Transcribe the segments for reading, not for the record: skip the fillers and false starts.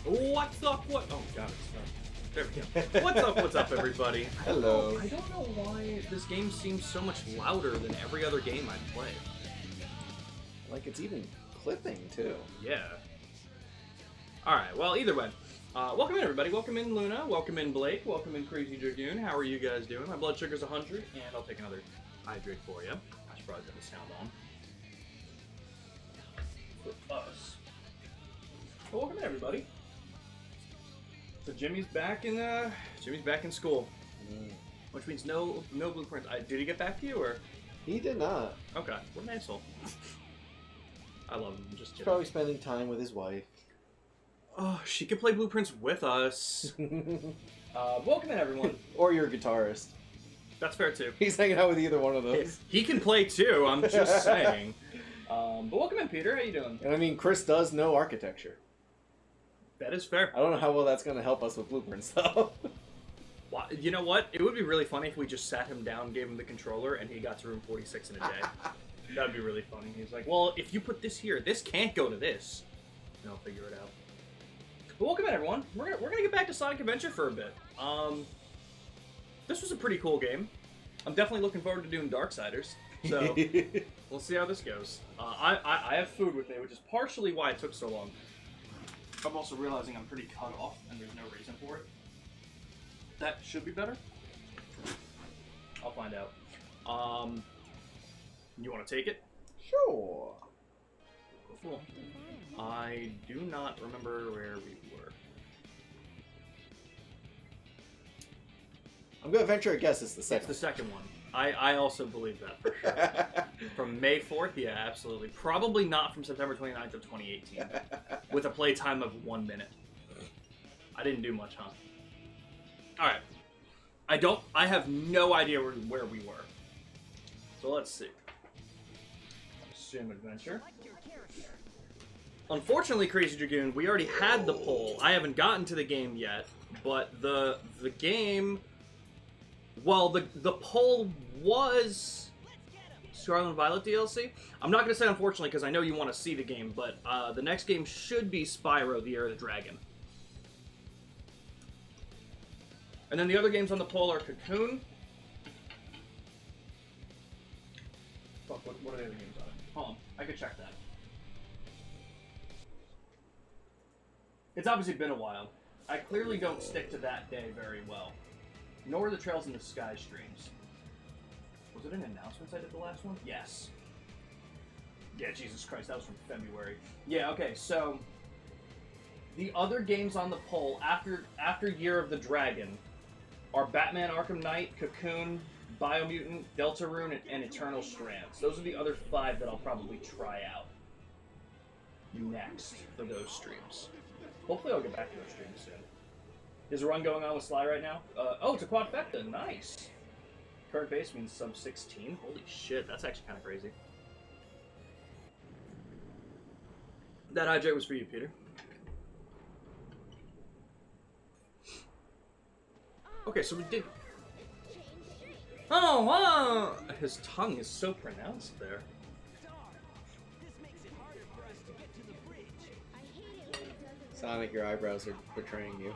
What's up? Oh god, it's not. There we go. What's up, everybody? Hello. I don't know why this game seems so much louder than every other game I play. Like it's even clipping too. Yeah. Alright, well, either way. Welcome in, everybody. Welcome in, Luna. Welcome in, Blake. Welcome in, Crazy Dragoon. How are you guys doing? My blood sugar's 100, and I'll take another hydrate for you. I should probably put the sound on. For us. Well, welcome in, everybody. So Jimmy's back in school, which means no blueprints. Did he get back to you, or? He did not. Okay, what an asshole. I love him. Just He's kidding. probably spending time with his wife. Oh, she could play blueprints with us. Welcome in, everyone. Or your guitarist. That's fair too. He's hanging out with either one of those. He can play too. I'm just saying. But welcome in, Peter. How you doing? And I mean, Chris does know architecture. That is fair. I don't know how well that's going to help us with blueprints, though. You know what? It would be really funny if we just sat him down, gave him the controller, and he got to room 46 in a day. That'd be really funny. He's like, well, if you put this here, this can't go to this. And I'll figure it out. But welcome in, everyone. We're gonna get back to Sonic Adventure for a bit. This was a pretty cool game. I'm definitely looking forward to doing Darksiders. So we'll see how this goes. I have food with me, which is partially why it took so long. I'm also realizing I'm pretty cut off, and there's no reason for it. That should be better. I'll find out. You want to take it? Sure. Cool. I do not remember where we were. I'm going to venture a guess it's the second. It's the second one. I also believe that for sure. From May 4th? Yeah, absolutely. Probably not from September 29th of 2018. With a play time of 1 minute. I didn't do much, huh? Alright. I have no idea where we were. So let's see. Assume adventure. Unfortunately, Crazy Dragoon, we already had the poll. I haven't gotten to the game yet, but the game... Well, the poll was Scarlet and Violet DLC. I'm not going to say unfortunately because I know you want to see the game, but the next game should be Spyro, the Year of the Dragon. And then the other games on the poll are Cocoon. Fuck, what are the other games on it? Hold on, I could check that. It's obviously been a while. I clearly don't stick to that day very well. Nor the Trails in the Sky streams. Was it an announcement I did the last one? Yes. Yeah, Jesus Christ, that was from February. Yeah, okay, so... The other games on the poll after Year of the Dragon are Batman Arkham Knight, Cocoon, Biomutant, Deltarune, and Eternal Strands. Those are the other 5 that I'll probably try out next for those streams. Hopefully I'll get back to those streams soon. Is a run going on with Sly right now? Oh, it's a quadfecta. Nice. Current base means sub 16. Holy shit, that's actually kind of crazy. That hydrate was for you, Peter. Okay, so we did... Oh, wow! His tongue is so pronounced there. Sonic, your eyebrows are betraying you.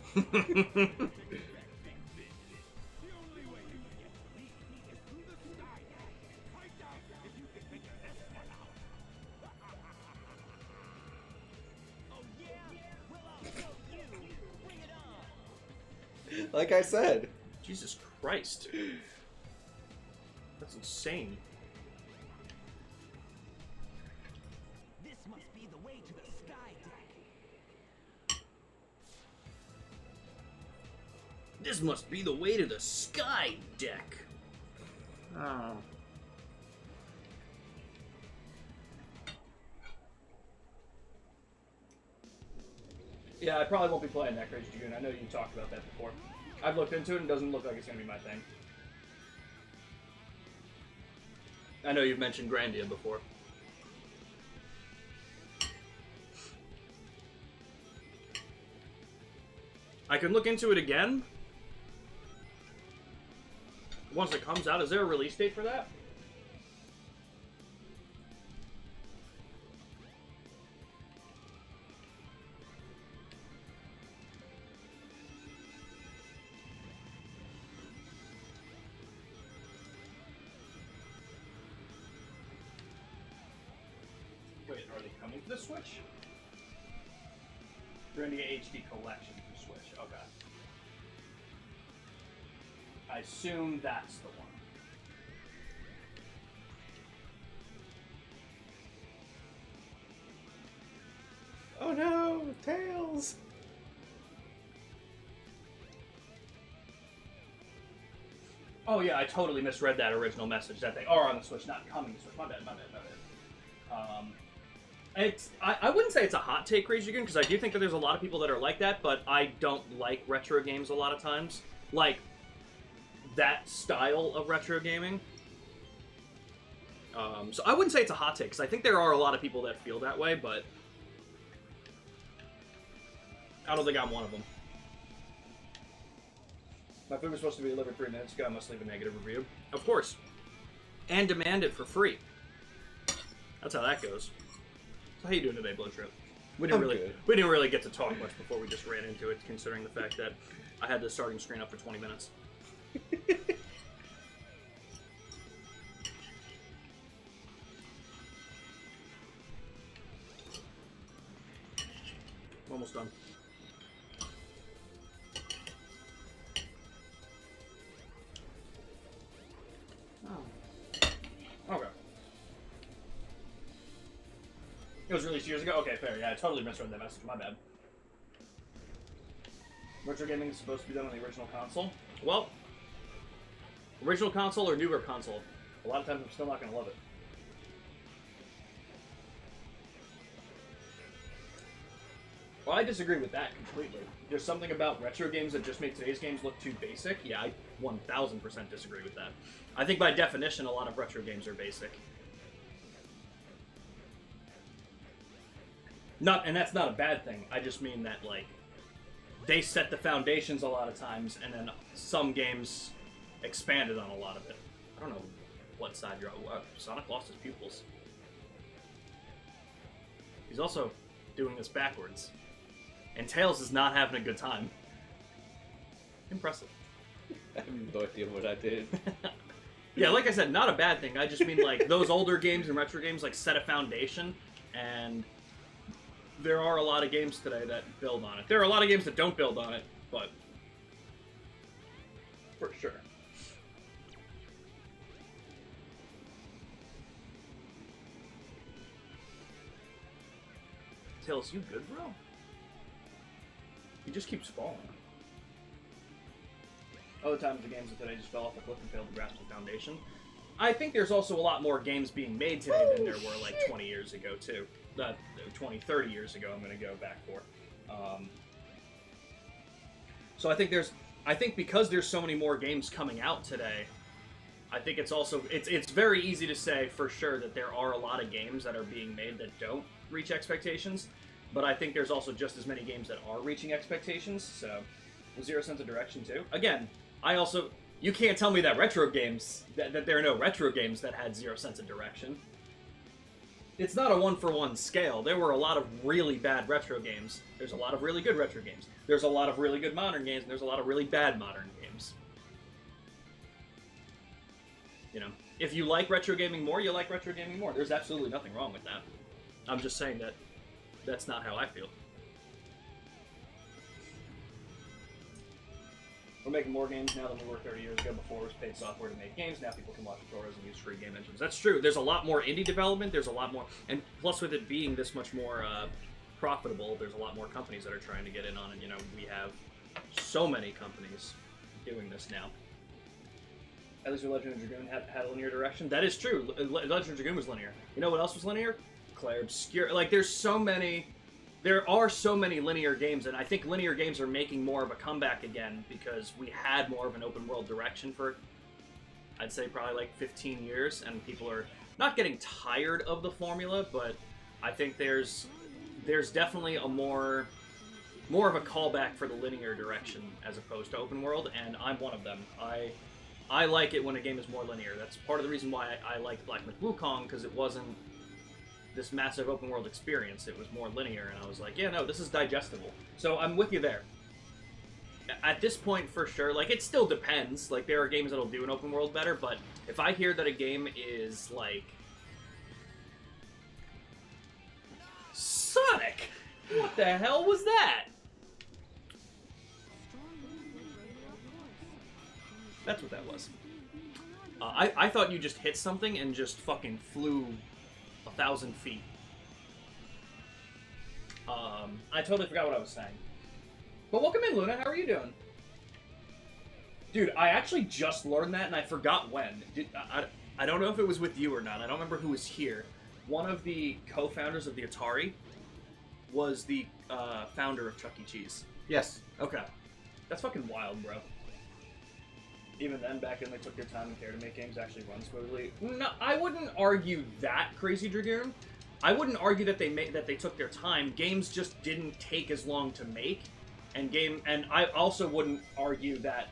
Like I said. Jesus Christ. That's insane. This must be the way to the sky deck. This must be the way to the sky deck. Oh. Yeah, I probably won't be playing that, Crazy Dragoon. I know you talked about that before. I've looked into it and it doesn't look like it's going to be my thing. I know you've mentioned Grandia before. I can look into it again. Once it comes out, is there a release date for that? they coming to the Switch? Grandia HD Collection for Switch. Okay. I assume that's the one. Oh no, Tails! Oh yeah, I totally misread that original message that they are on the Switch, not coming to Switch. My bad. I wouldn't say it's a hot take, Rage Dragoon, because I do think that there's a lot of people that are like that, but I don't like retro games a lot of times. Like, that style of retro gaming. So I wouldn't say it's a hot take, because I think there are a lot of people that feel that way, but I don't think I'm one of them. My food was supposed to be delivered 3 minutes ago. I must leave a negative review. Of course. And demand it for free. That's how that goes. So how you doing today, Blow Trip? We didn't really get to talk much before we just ran into it, considering the fact that I had the starting screen up for 20 minutes. Almost done. Okay. It was released years ago? Okay, fair. Yeah, I totally misread that message. My bad. Retro gaming is supposed to be done on the original console. Well, original console or newer console, a lot of times I'm still not going to love it. Well, I disagree with that completely. There's something about retro games that just make today's games look too basic. Yeah, I 1000% disagree with that. I think by definition, a lot of retro games are basic. And that's not a bad thing. I just mean that, like, they set the foundations a lot of times, and then some games expanded on a lot of it. I don't know what side you're on. Sonic lost his pupils. He's also doing this backwards. And Tails is not having a good time. Impressive. I have no idea what I did. Yeah, like I said, not a bad thing. I just mean, like, those older games and retro games, like, set a foundation, and there are a lot of games today that build on it. There are a lot of games that don't build on it, but for sure. Tails, you good, bro? He just keeps falling. Other times the games of today just fell off a cliff and failed to grasp the foundation. I think there's also a lot more games being made today than there were like 20 years ago, too. 20, 30 years ago, I'm going to go back for. So I think because there's so many more games coming out today, I think it's also, it's very easy to say for sure that there are a lot of games that are being made that don't reach expectations, but I think there's also just as many games that are reaching expectations, so Zero Sense of Direction too. Again, you can't tell me that retro games, that there are no retro games that had Zero Sense of Direction. It's not a one-for-one scale. There were a lot of really bad retro games. There's a lot of really good retro games. There's a lot of really good modern games, and there's a lot of really bad modern games. You know, if you like retro gaming more, you like retro gaming more. There's absolutely nothing wrong with that. I'm just saying that that's not how I feel. We're making more games now than we were 30 years ago. Before it was paid software to make games. Now people can watch tutorials and use free game engines. That's true. There's a lot more indie development. There's a lot more, and plus with it being this much more profitable, there's a lot more companies that are trying to get in on it. You know, we have so many companies doing this now. At least Legend of Dragoon had a linear direction. That is true. Legend of Dragoon was linear. You know what else was linear? Clair Obscur. Like, there are so many linear games, and I think linear games are making more of a comeback again because we had more of an open world direction for, I'd say, probably like 15 years, and people are not getting tired of the formula, but I think there's definitely a more of a callback for the linear direction as opposed to open world, and I'm one of them. I like it when a game is more linear. That's part of the reason why I liked Black Myth Wukong, because it wasn't this massive open world experience. It was more linear, and I was like, yeah, no, this is digestible. So I'm with you there. At this point, for sure, like, it still depends. Like, there are games that'll do an open world better, but if I hear that a game is, like, Sonic! What the hell was that? That's what that was. I thought you just hit something and just fucking flew 1,000 feet. I totally forgot what I was saying. But welcome in, Luna. How are you doing? Dude, I actually just learned that and I forgot when. I don't know if it was with you or not. I don't remember who was here. One of the co-founders of the Atari was the founder of Chuck E. Cheese. Yes. Okay. That's fucking wild, bro. Even then, back then, they took their time and care to make games actually run smoothly. No, I wouldn't argue that, Crazy Dragoon. I wouldn't argue that they took their time. Games just didn't take as long to make, and I also wouldn't argue that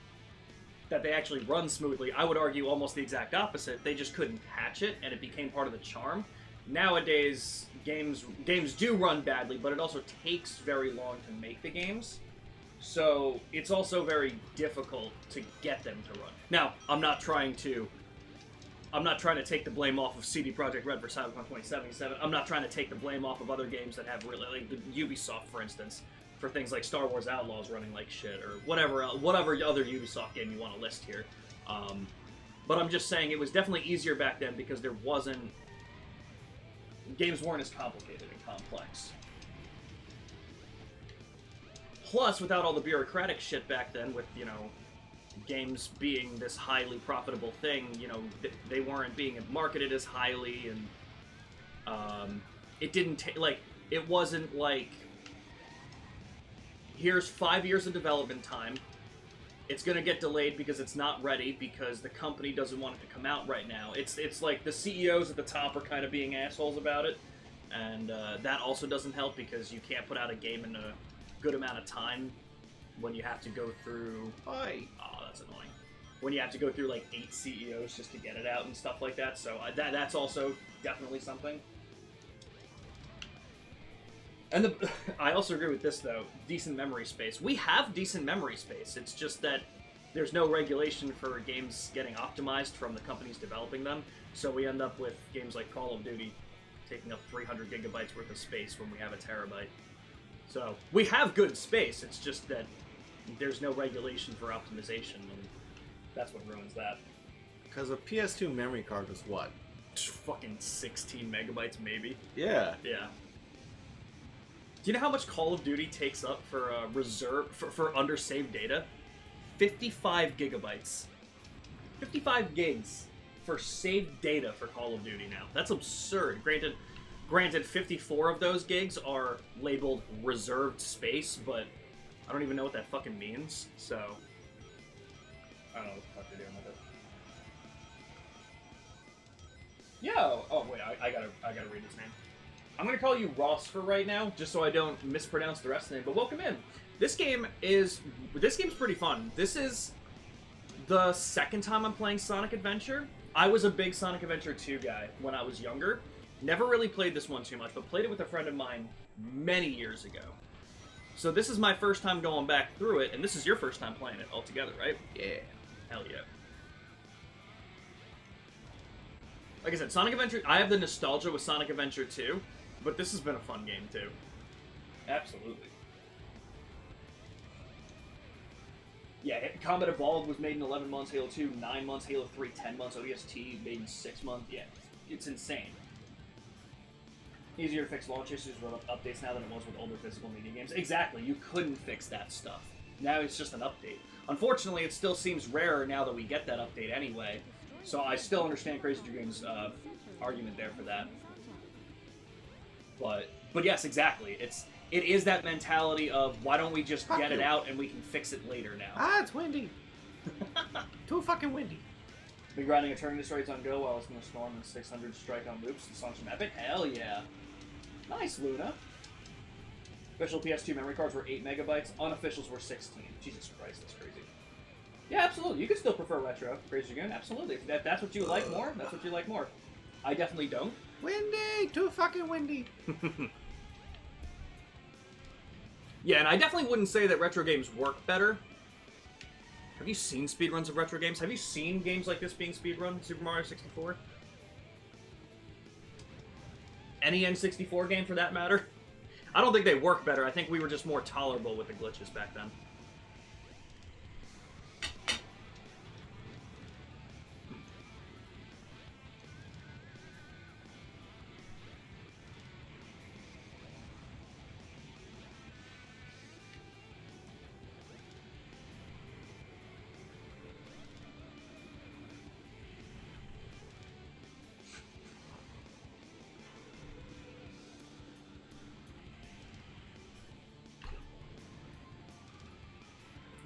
they actually run smoothly. I would argue almost the exact opposite. They just couldn't patch it, and it became part of the charm. Nowadays, games do run badly, but it also takes very long to make the games. So it's also very difficult to get them to run. Now, I'm not trying to take the blame off of CD Projekt Red for Cyberpunk 2077. I'm not trying to take the blame off of other games that have really, like the Ubisoft, for instance, for things like Star Wars Outlaws running like shit, or whatever other Ubisoft game you want to list here. But I'm just saying it was definitely easier back then because games weren't as complicated and complex. Plus, without all the bureaucratic shit back then, with, games being this highly profitable thing, they weren't being marketed as highly, and it didn't it wasn't like, here's 5 years of development time, it's gonna get delayed because it's not ready, because the company doesn't want it to come out right now. It's like the CEOs at the top are kind of being assholes about it, and that also doesn't help because you can't put out a game in a good amount of time when you have to go through... Oh, that's annoying. When you have to go through like 8 CEOs just to get it out and stuff like that, so that's also definitely something. And I also agree with this, though. Decent memory space. We have decent memory space. It's just that there's no regulation for games getting optimized from the companies developing them, so we end up with games like Call of Duty taking up 300 gigabytes worth of space when we have a terabyte. So, we have good space, it's just that there's no regulation for optimization, and that's what ruins that. Because a PS2 memory card was what? Fucking 16 megabytes, maybe? Yeah. Yeah. Do you know how much Call of Duty takes up for for undersaved data? 55 gigabytes. 55 gigs for saved data for Call of Duty now. That's absurd. Granted, 54 of those gigs are labeled reserved space, but I don't even know what that fucking means, so I don't know what the fuck they're doing with it. Yo! Oh, wait, I gotta read his name. I'm gonna call you Ross for right now, just so I don't mispronounce the rest of the name, but welcome in. This game's pretty fun. This is the second time I'm playing Sonic Adventure. I was a big Sonic Adventure 2 guy when I was younger. Never really played this one too much, but played it with a friend of mine many years ago. So this is my first time going back through it, and this is your first time playing it altogether, right? Yeah. Hell yeah. Like I said, Sonic Adventure, I have the nostalgia with Sonic Adventure 2, but this has been a fun game too. Absolutely. Yeah, Combat Evolved was made in 11 months, Halo 2, 9 months, Halo 3, 10 months, ODST made in 6 months. Yeah, it's insane. Easier to fix launch issues with updates now than it was with older physical media games. Exactly, you couldn't fix that stuff. Now it's just an update. Unfortunately, it still seems rarer now that we get that update anyway. So I still understand Crazy Dragoon's argument there for that. But yes, exactly. It is that mentality of why don't we just get it out and we can fix it later now. Ah, it's windy. Too fucking windy. Been grinding Eternity Strikes on Go while it's in the storm and 600 strike on loops and Songs from Epic. Hell yeah. Nice, Luna. Official PS2 memory cards were 8 megabytes. Unofficials were 16. Jesus Christ, that's crazy. Yeah, absolutely. You could still prefer retro, Crazy Dragoon. Absolutely. If that's what you like more, that's what you like more. I definitely don't. Windy! Too fucking windy. Yeah, and I definitely wouldn't say that retro games work better. Have you seen speedruns of retro games? Have you seen games like this being speedrun? Super Mario 64? Any N64 game for that matter? I don't think they work better. I think we were just more tolerable with the glitches back then.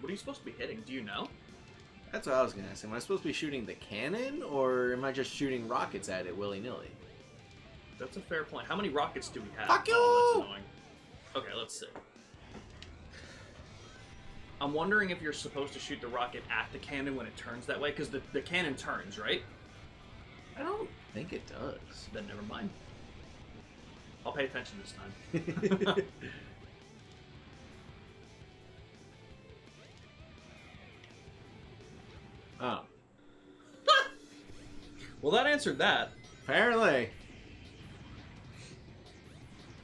What are you supposed to be hitting? Do you know? That's what I was gonna ask. Am I supposed to be shooting the cannon, or am I just shooting rockets at it willy-nilly? That's a fair point. How many rockets do we have? Fuck you! Oh, that's annoying. Okay, let's see. I'm wondering if you're supposed to shoot the rocket at the cannon when it turns that way, because the cannon turns, right? I don't think it does. Then never mind. I'll pay attention this time. Oh. Well, that answered that. Apparently.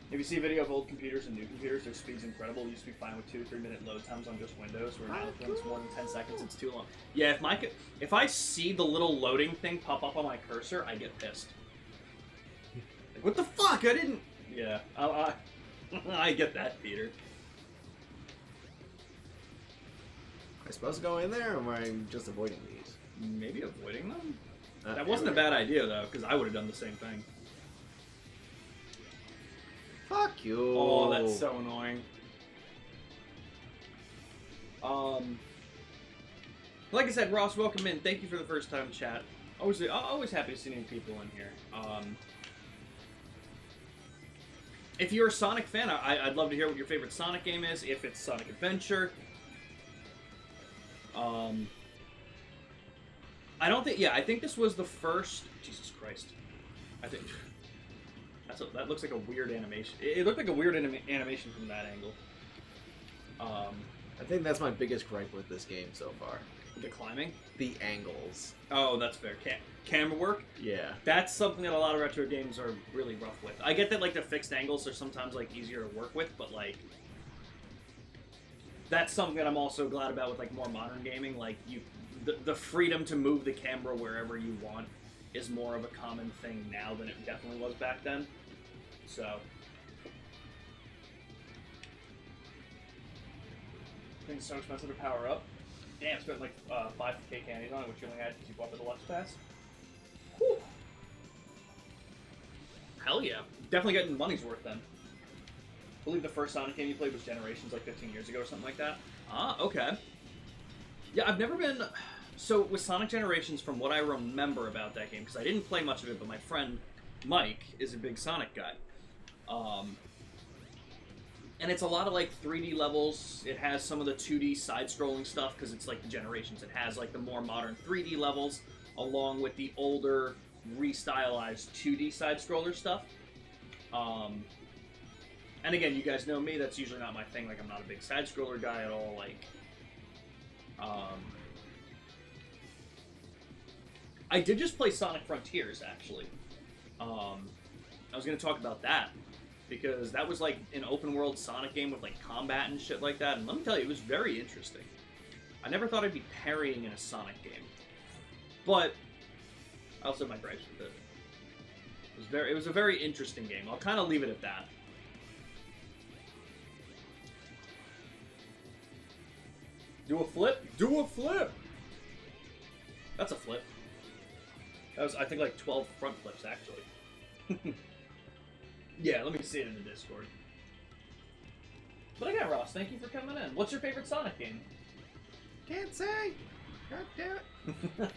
If you see a video of old computers and new computers, their speed's incredible. It used to be fine with 2 or 3 minute load times on just Windows, where now if it's more than 10 seconds, it's too long. Yeah, if I see the little loading thing pop up on my cursor, I get pissed. Like, what the fuck? I didn't... Yeah, I get that, Peter. Am I supposed to go in there, or am I just avoiding these? Maybe avoiding them? That wasn't a bad idea, though, because I would have done the same thing. Fuck you. Oh, that's so annoying. Like I said, Ross, welcome in. Thank you for the first time chat. Always happy to see new people in here. If you're a Sonic fan, I'd love to hear what your favorite Sonic game is. If it's Sonic Adventure. I think this was the first... Jesus Christ. I think... that looks like a weird animation. It looked like a weird animation from that angle. I think that's my biggest gripe with this game so far. The climbing? The angles. Oh, that's fair. Camera work? Yeah. That's something that a lot of retro games are really rough with. I get that, like, the fixed angles are sometimes, like, easier to work with, but, like... That's something that I'm also glad about with, like, more modern gaming. Like, the freedom to move the camera wherever you want is more of a common thing now than it definitely was back then. So... Things so expensive to power up. Damn, spent like 5k candies on it, which you only had because you bought the Deluxe Pass. Whew. Hell yeah. Definitely getting money's worth then. I believe the first Sonic game you played was Generations like 15 years ago or something like that. Ah, okay. Yeah, I've never been... So, with Sonic Generations, from what I remember about that game, because I didn't play much of it, but my friend Mike is a big Sonic guy. And it's a lot of, like, 3D levels. It has some of the 2D side-scrolling stuff, because it's, like, the Generations. It has, like, the more modern 3D levels, along with the older, restylized 2D side-scroller stuff. And again, you guys know me, that's usually not my thing. Like, I'm not a big side-scroller guy at all. Like, I did just play Sonic Frontiers, actually. I was going to talk about that, because that was like an open world Sonic game with like combat and shit like that, and let me tell you, it was very interesting. I never thought I'd be parrying in a Sonic game, but I also have my gripes with it. It was a very interesting game. I'll kind of leave it at that. Do a flip? Do a flip! That's a flip. That was, I think, like 12 front flips, actually. Yeah, let me see it in the Discord. But again, Ross, thank you for coming in. What's your favorite Sonic game? Can't say. God damn it.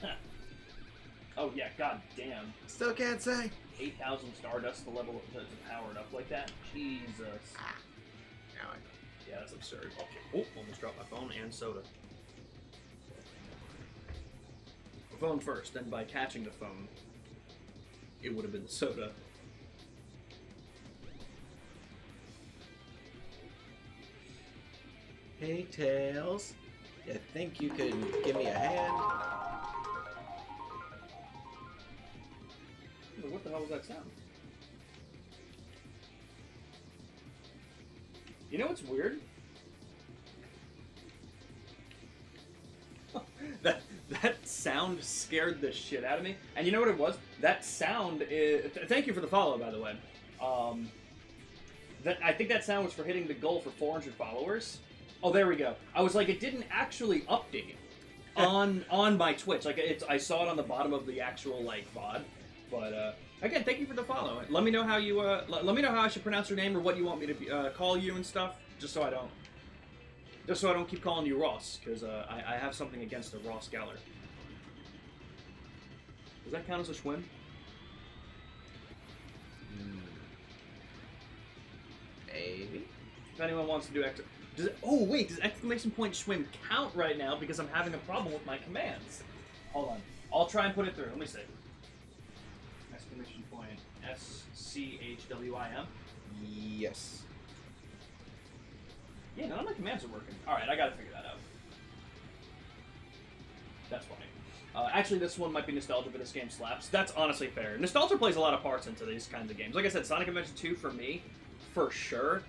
Oh yeah, god damn. Still can't say. 8,000 Stardust to level to power it up like that? Jesus. Now I know. Yeah, that's absurd. Okay. Oh, almost dropped my phone and soda. The phone first, then by catching the phone, it would have been the soda. Hey, Tails. You think you could give me a hand? What the hell was that sound? You know what's weird? that sound scared the shit out of me. And you know what it was? That sound is... Thank you for the follow, by the way. I think that sound was for hitting the goal for 400 followers. Oh, there we go. I was like, it didn't actually update on my Twitch. Like, I saw it on the bottom of the actual, like, VOD. But, again, thank you for the follow. Let me know how you, let me know how I should pronounce your name or what you want me to call you and stuff. Just so I don't keep calling you Ross, because I have something against the Ross Geller. Does that count as a swim? Maybe. If anyone wants to do extra... oh, wait, does exclamation point swim count right now because I'm having a problem with my commands? Hold on. I'll try and put it through. Let me see. Exclamation point SCHWIM. Yes. Yeah, none of my commands are working. Alright, I gotta figure that out. That's funny. Actually, this one might be nostalgia, but this game slaps. That's honestly fair. Nostalgia plays a lot of parts into these kinds of games. Like I said, Sonic Adventure 2 for me, for sure.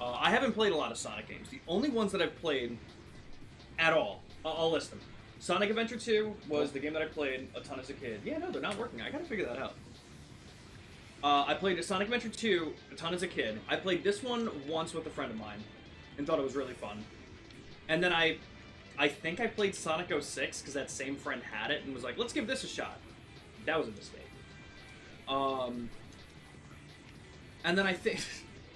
I haven't played a lot of Sonic games. The only ones that I've played at all, I'll list them. Sonic Adventure 2 was the game that I played a ton as a kid. Yeah, no, they're not working. I gotta figure that out. I played Sonic Adventure 2 a ton as a kid. I played this one once with a friend of mine and thought it was really fun. And then I think I played Sonic 06 because that same friend had it and was like, let's give this a shot. That was a mistake. And then I think...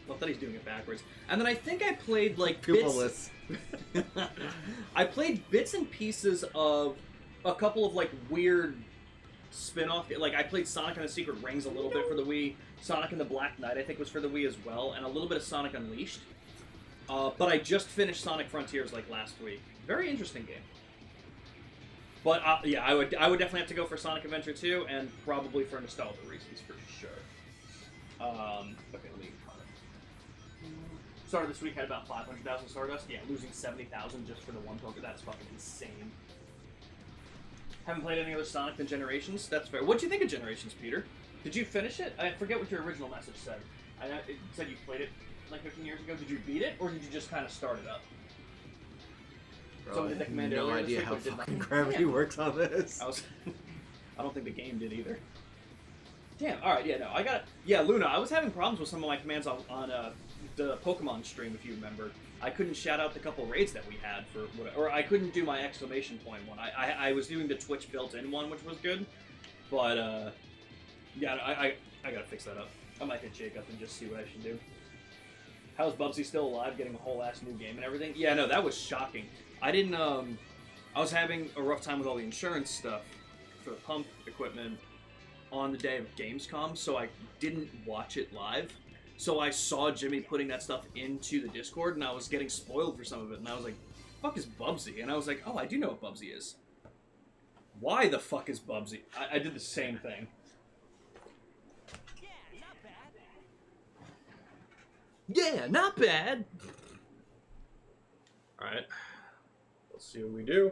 Not that he's doing it backwards. And then I think I played, like, Pupilless. I played bits and pieces of a couple of, like, weird spin-off... Like, I played Sonic and the Secret Rings a little bit for the Wii. Sonic and the Black Knight, I think, was for the Wii as well. And a little bit of Sonic Unleashed. But I just finished Sonic Frontiers, like, last week. Very interesting game. But, yeah, I would definitely have to go for Sonic Adventure 2, and probably for nostalgia reasons, for sure. Okay, let me... Start of this week had about 500,000 Stardust. Yeah, losing 70,000 just for the one poker. That's fucking insane. Haven't played any other Sonic than Generations. That's fair. What'd you think of Generations, Peter? Did you finish it? I forget what your original message said. It said you played it like 15 years ago. Did you beat it, or did you just kind of start it up? Bro, Someone did the command no earlier this idea week, how but did fucking nothing. gravity works on this. I don't think the game did either. Damn. All right. Yeah. No. I got. Yeah, Luna. I was having problems with some of my commands on the Pokemon stream, if you remember. I couldn't shout out the couple raids that we had for, or I couldn't do my exclamation point one. I was doing the Twitch built-in one, which was good, but yeah, I gotta fix that up. I might hit Jake up and just see what I should do. How's Bubsy still alive, getting a whole ass new game and everything? Yeah, no, that was shocking. I didn't. I was having a rough time with all the insurance stuff for the pump equipment on the day of Gamescom, so I didn't watch it live. So I saw Jimmy putting that stuff into the Discord, and I was getting spoiled for some of it, and I was like, fuck is Bubsy? And I was like, oh, I do know what Bubsy is. Why the fuck is Bubsy? I did the same thing. Yeah, not bad. Yeah, not bad! Alright. Let's see what we do.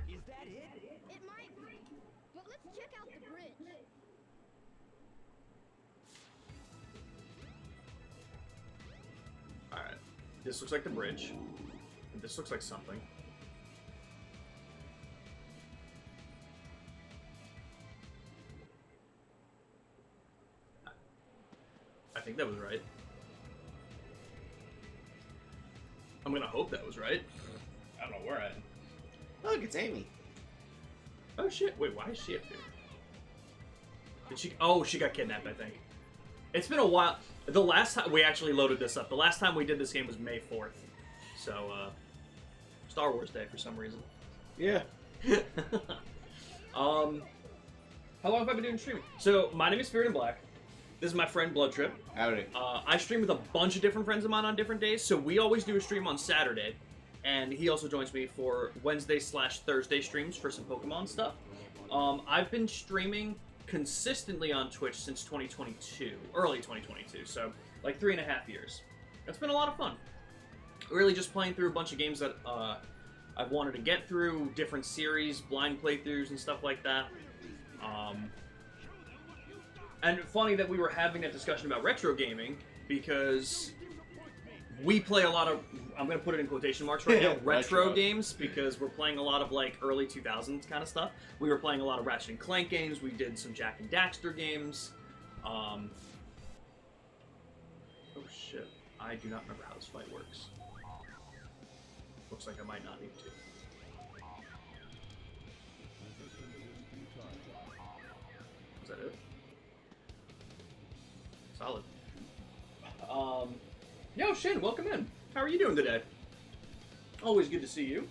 Is that it? It might be, but let's check out the bridge. Alright. This looks like the bridge. And this looks like something. I think that was right. I'm gonna hope that was right. I don't know where I am. Look, it's Amy. Oh shit, wait, why is she up here? Did she... Oh, she got kidnapped, I think. It's been a while. The last time we actually loaded this up, the last time we did this game was May 4th. So, Star Wars Day for some reason. Yeah. How long have I been doing streaming? So, my name is Spirit in Black. This is my friend Blood Trip. Howdy. I stream with a bunch of different friends of mine on different days, so we always do a stream on Saturday. And he also joins me for Wednesday/Thursday streams for some Pokemon stuff. I've been streaming consistently on Twitch since 2022, early 2022, so like 3.5 years. It's been a lot of fun. Really just playing through a bunch of games that I've wanted to get through, different series, blind playthroughs and stuff like that. And funny that we were having that discussion about retro gaming, because we play a lot of, I'm going to put it in quotation marks right now, retro Retro. games, because we're playing a lot of like early 2000s kind of stuff. We were playing a lot of Ratchet and Clank games. We did some Jack and Daxter games. Oh shit. I do not remember how this fight works. Looks like I might not need to. Is that it? Solid. Yo, Shin, welcome in. How are you doing today? Always good to see you.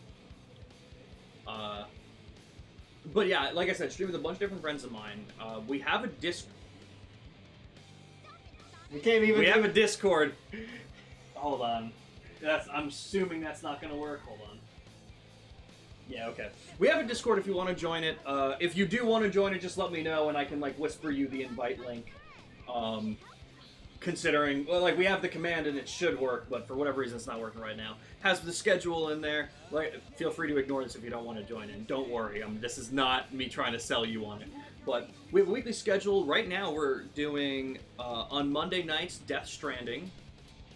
But yeah, like I said, stream with a bunch of different friends of mine. We have a We can't even. We have a Discord. Hold on. I'm assuming that's not gonna work. Hold on. Yeah, okay. We have a Discord if you want to join it. If you do want to join it, just let me know and I can like whisper you the invite link. Considering, well, like we have the command and it should work, but for whatever reason it's not working right now. Has the schedule in there. Like, feel free to ignore this if you don't want to join in. Don't worry. This is not me trying to sell you on it. But we have a weekly schedule. Right now we're doing on Monday nights Death Stranding.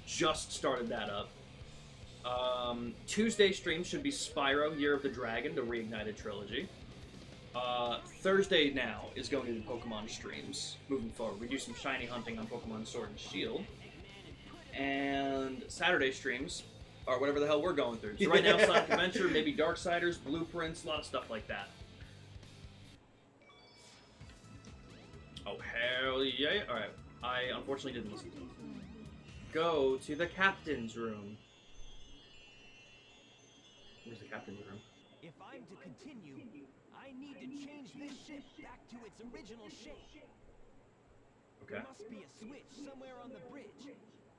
Just started that up. Tuesday stream should be Spyro, Year of the Dragon, the Reignited trilogy. Thursday now is going to be Pokemon streams moving forward. We do some shiny hunting on Pokemon Sword and Shield. And Saturday streams are whatever the hell we're going through. So right now, Sonic Adventure, maybe Darksiders, Blueprints, a lot of stuff like that. Oh, hell yeah. Alright, I unfortunately didn't listen to it. Go to the captain's room. Where's the captain's room? If I'm to continue, I need to change this ship back to its original shape. Okay. There must be a switch somewhere on the bridge.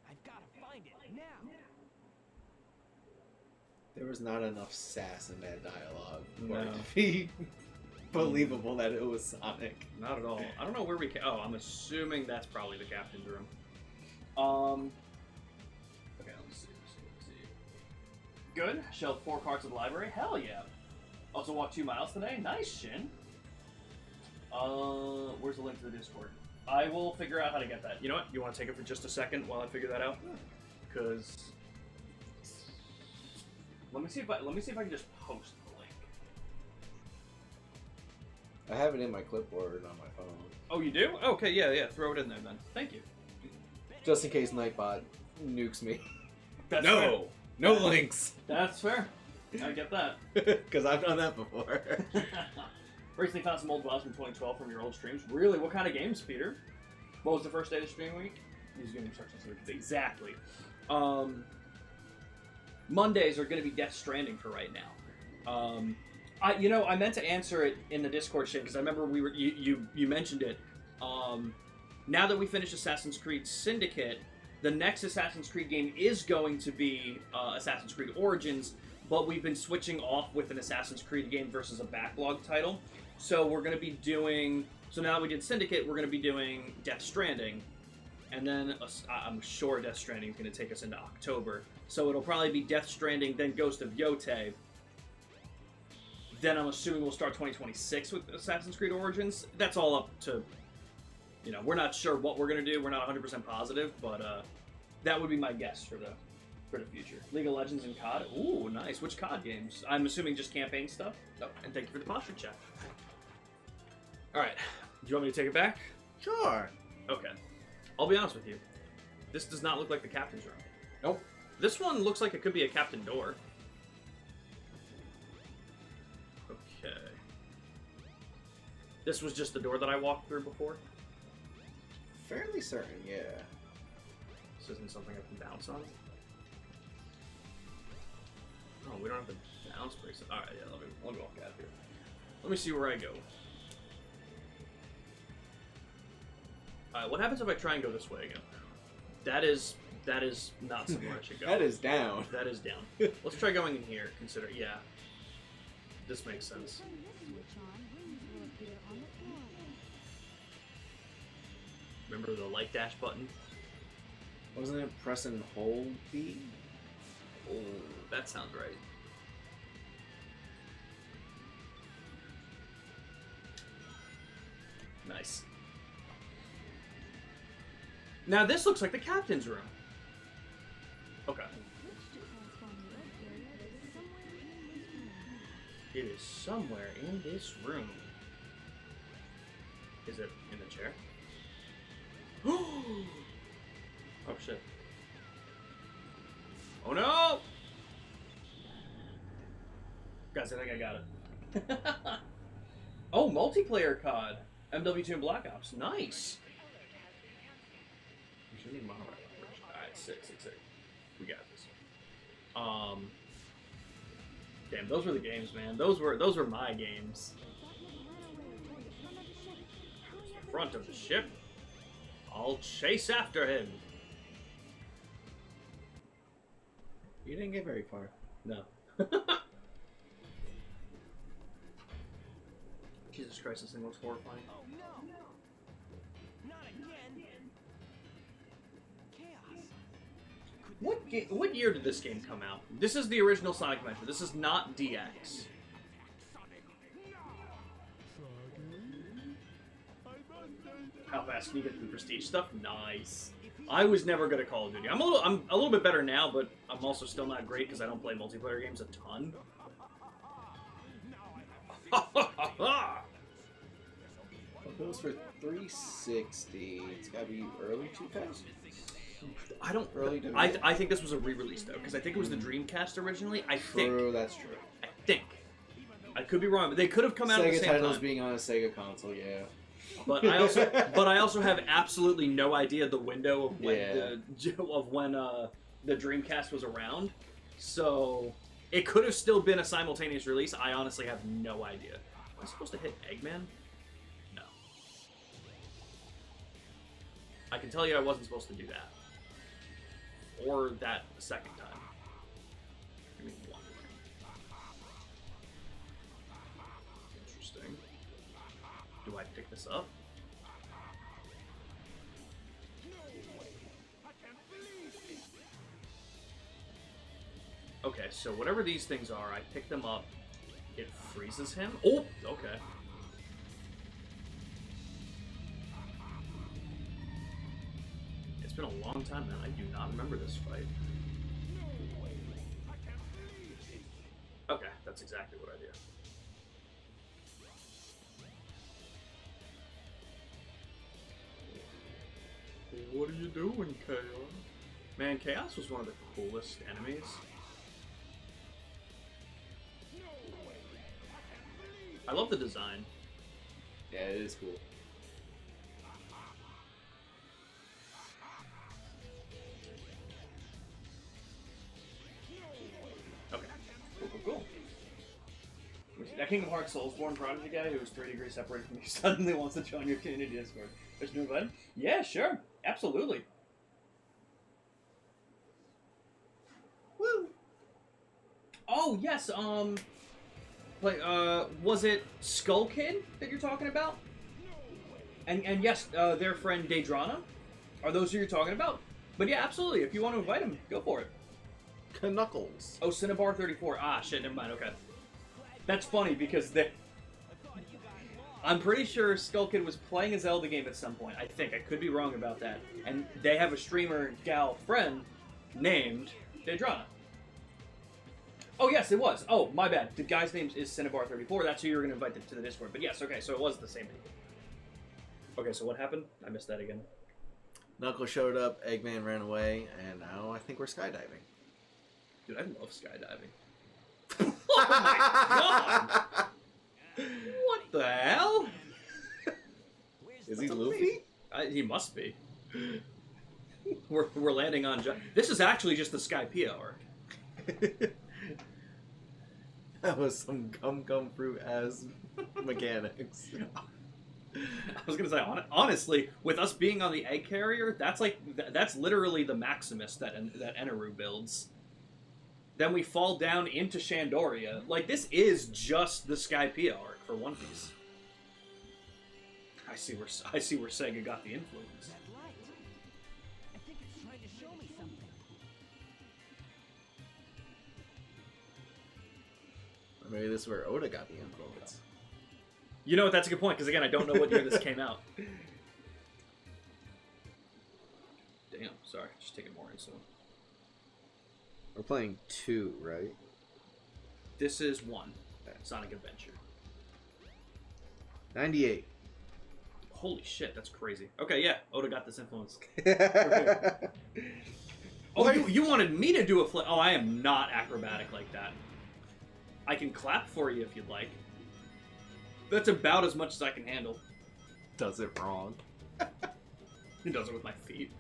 I've got to find it now. There was not enough sass in that dialogue for No. it to be believable that it was Sonic. Not at all. I don't know where we can. Oh, I'm assuming that's probably the captain's room. Okay, let's see. Good. Shelved 4 cards at the library. Hell yeah. Also walked 2 miles today. Nice, Shin. Where's the link to the Discord? I will figure out how to get that. You know what? You want to take it for just a second while I figure that out? Because let me see if I can just post the link. I have it in my clipboard on my phone. Oh, you do? Okay, yeah. Throw it in there then. Thank you. Just in case Nightbot nukes me. That's fair. No links! That's fair. I get that. Because I've done that before. Recently found some old files from 2012 from your old streams. Really? What kind of games, Peter? What was the first day of the stream week? He's giving instructions so we can see. Exactly. Mondays are going to be Death Stranding for right now. I meant to answer it in the Discord shit because I remember you mentioned it. Now that we finished Assassin's Creed Syndicate, the next Assassin's Creed game is going to be Assassin's Creed Origins, but we've been switching off with an Assassin's Creed game versus a backlog title. So we're going to be doing... So now that we did Syndicate, we're going to be doing Death Stranding. And then I'm sure Death Stranding is going to take us into October. So it'll probably be Death Stranding, then Ghost of Yotei. Then I'm assuming we'll start 2026 with Assassin's Creed Origins. That's all up to... we're not sure what we're going to do. We're not 100% positive, but that would be my guess for the future. League of Legends and COD. Ooh, nice. Which COD games? I'm assuming just campaign stuff. Oh, and thank you for the posture check. All right. Do you want me to take it back? Sure. Okay. I'll be honest with you. This does not look like the captain's room. Nope. This one looks like it could be a captain door. Okay. This was just the door that I walked through before. Fairly certain, yeah. This isn't something I can bounce on. Oh, we don't have to bounce bracelet. Alright, yeah, let me walk out of here. Let me see where I go. Alright, what happens if I try and go this way again? That is not somewhere I should go. That is down. That is down. Let's try going in here, yeah. This makes sense. Turn this switch on, wings will appear on the floor. Remember the light dash button? Wasn't it press and hold B? Oh, that sounds right. Nice. Now this looks like the captain's room. Okay. It is somewhere in this room. Is it in the chair? Oh shit. Oh no! Guys, I think I got it. Oh, multiplayer COD. MW2 and Black Ops. Nice! We should need Mahara. Alright, sick. We got this. Damn, those were the games, man. Those were my games. Front of the ship. I'll chase after him. You didn't get very far. No. Jesus Christ, this thing looks horrifying. Oh no! Not again! Chaos. What year did this game come out? This is the original Sonic Adventure. This is not DX. How fast can you get through prestige stuff? Nice. I was never good at Call of Duty. I'm a little bit better now, but I'm also still not great because I don't play multiplayer games a ton. If it was for 360, it's gotta be early 2000s. I don't. Early I think this was a re-release though, because I think it was the Dreamcast originally. I think. True, that's true. I think. I could be wrong, but they could have come out at the Sega same titles time. being on a Sega console, yeah. But I also have absolutely no idea the window of when the Dreamcast was around. So it could have still been a simultaneous release. I honestly have no idea. Am I supposed to hit Eggman? No. I can tell you I wasn't supposed to do that. Or that the second time. Give me one. Interesting. Do I pick this up? Okay, so whatever these things are, I pick them up. It freezes him. Oh, okay. It's been a long time, man. I do not remember this fight. Okay, that's exactly what I do. What are you doing, Chaos? Man, Chaos was one of the coolest enemies. I love the design. Yeah, it is cool. Okay. Cool. That Kingdom Hearts Soulsborne Prodigy guy who was 3 degrees separated from you suddenly wants to join your community Discord. There's no button? Yeah, sure. Absolutely. Woo! Oh, yes, was it Skull Kid that you're talking about? And yes, their friend Daydrana? Are those who you're talking about? But yeah, absolutely. If you want to invite him, go for it. Knuckles. Oh, Cinnabar 34. Ah, shit, never mind. Okay. That's funny because I'm pretty sure Skull Kid was playing a Zelda game at some point. I think. I could be wrong about that. And they have a streamer gal friend named Daydrana. Oh, yes, it was. Oh, my bad. The guy's name is Cinnabar 34. That's who you were going to invite to the Discord. But yes, okay, so it was the same people. Okay, so what happened? I missed that again. Knuckles showed up, Eggman ran away, and now I think we're skydiving. Dude, I love skydiving. Oh my god! What the hell? Is he Luffy? He must be. We're landing on... This is actually just the Skypiea arc. That was some gum fruit ass mechanics. I was gonna say, honestly, with us being on the egg carrier, that's literally the Maximus that Eneru builds. Then we fall down into Shandoria. Like, this is just the Skypiea arc for One Piece. I see where Sega got the influence. That light. I think it's trying to show me something. Or maybe this is where Oda got the influence. You know what? That's a good point, because again, I don't know what year this came out. Damn, sorry. Just taking more insulin. We're playing 2, right? This is 1. Sonic Adventure. 98. Holy shit, that's crazy. Okay, yeah. Oda got this influence. Yeah. Oh, you wanted me to do a flip. Oh, I am not acrobatic like that. I can clap for you if you'd like. That's about as much as I can handle. Does it wrong. He does it with my feet.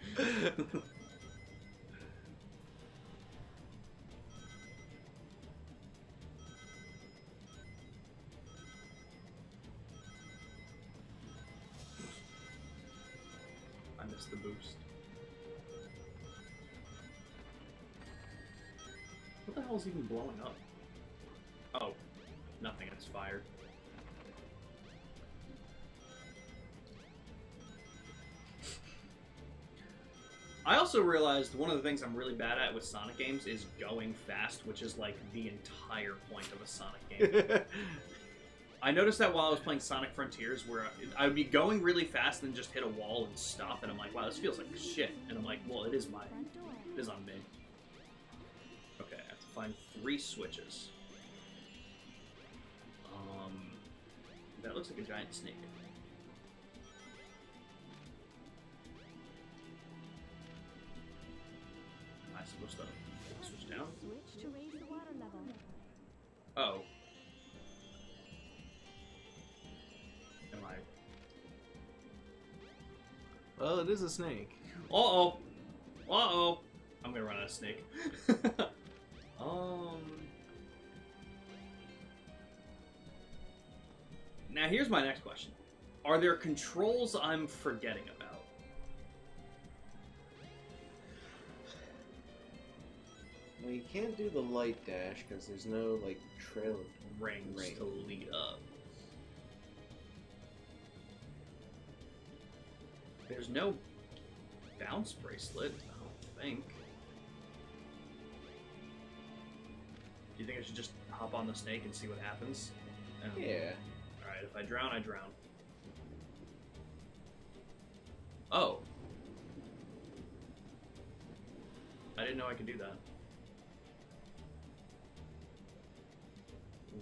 I missed the boost. What the hell is even blowing up? Oh, nothing. It's fire. I also realized one of the things I'm really bad at with Sonic games is going fast, which is like the entire point of a Sonic game. I noticed that while I was playing Sonic Frontiers, where I would be going really fast and then just hit a wall and stop, and I'm like, wow, this feels like shit. And I'm like, well, it is on me. Okay, I have to find 3 switches. That looks like a giant snake. Am I supposed to switch down? Switch to raise the water level. Oh. Am I? Well, it is a snake. Uh-oh. Uh-oh. I'm gonna run out of snake. Now here's my next question. Are there controls I'm forgetting about? Well, you can't do the light dash because there's no, like, trail Rings Ring. to lead up. There's no bounce bracelet, I don't think. Do you think I should just hop on the snake and see what happens? Yeah. Alright, if I drown, I drown. Oh. I didn't know I could do that.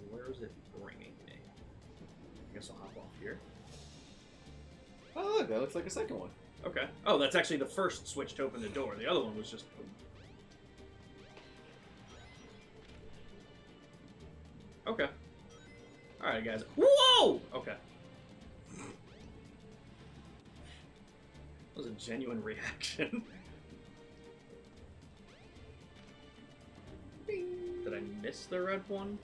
Where is it bringing me? I guess I'll hop off here. Oh, look, that looks like a second one. Okay. Oh, that's actually the first switch to open the door. The other one was just... Okay. Alright, guys. Whoa! Okay. That was a genuine reaction. Did I miss the red one?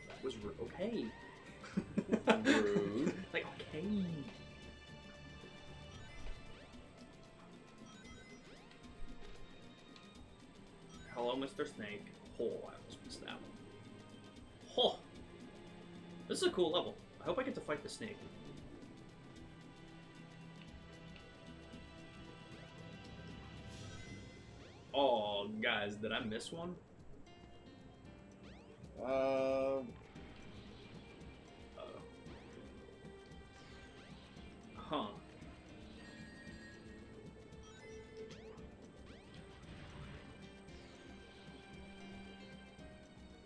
That was okay. Rude. Like, okay. Hello, Mr. Snake. Oh, I almost missed that one. Oh! This is a cool level. I hope I get to fight the snake. Oh, guys, did I miss one? Huh.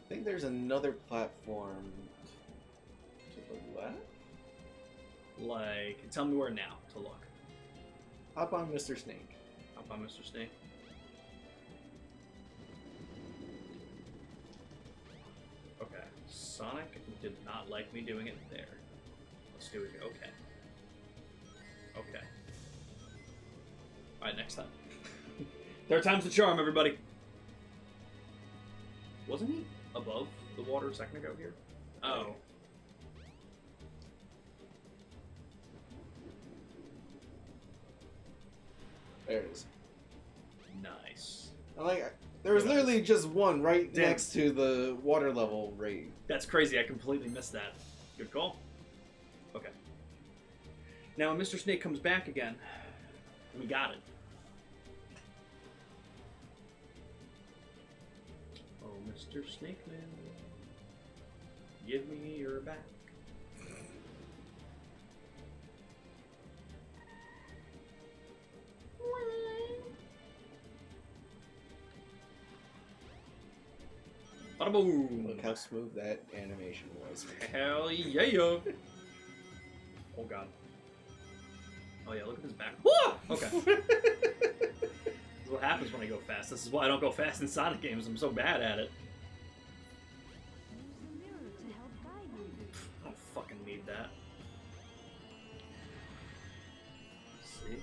I think there's another platform to the left. Like, tell me where now to look. Hop on Mr. Snake. Up on Mr. Snake. Okay. Sonic did not like me doing it there. Let's do it here. Okay. Okay. Alright, next time. Third time's the charm, everybody. Wasn't he above the water a second ago here? Oh. There it is. Nice. There was Yeah. literally just one right Damn. next to the water level rate. That's crazy. I completely missed that. Good call. Okay. Now, when Mr. Snake comes back again, we got it. Oh, Mr. Snake Man, give me your back. Bada boom. Look how smooth that animation was. Hell yeah. Oh god. Oh yeah, look at his back. Whoa! Okay. This is what happens when I go fast. This is why I don't go fast in Sonic games. I'm so bad at it. Use the mirror to help guide you. I don't fucking need that. See?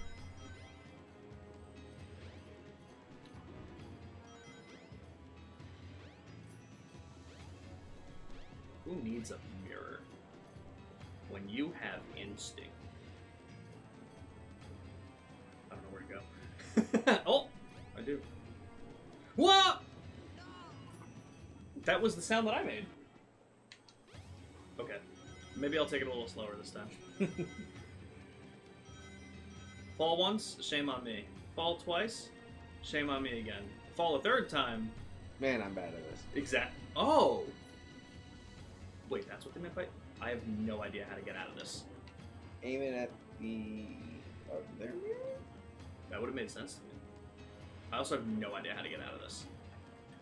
Who needs a mirror when you have instinct? I don't know where to go. Oh! I do. What? That was the sound that I made. Okay. Maybe I'll take it a little slower this time. Fall once, shame on me. Fall twice, shame on me again. Fall a third time, Man, I'm bad at this. exact. Oh! Wait, that's what they meant by. I have no idea how to get out of this. Aim it at the... there? That would have made sense to me. I also have no idea how to get out of this.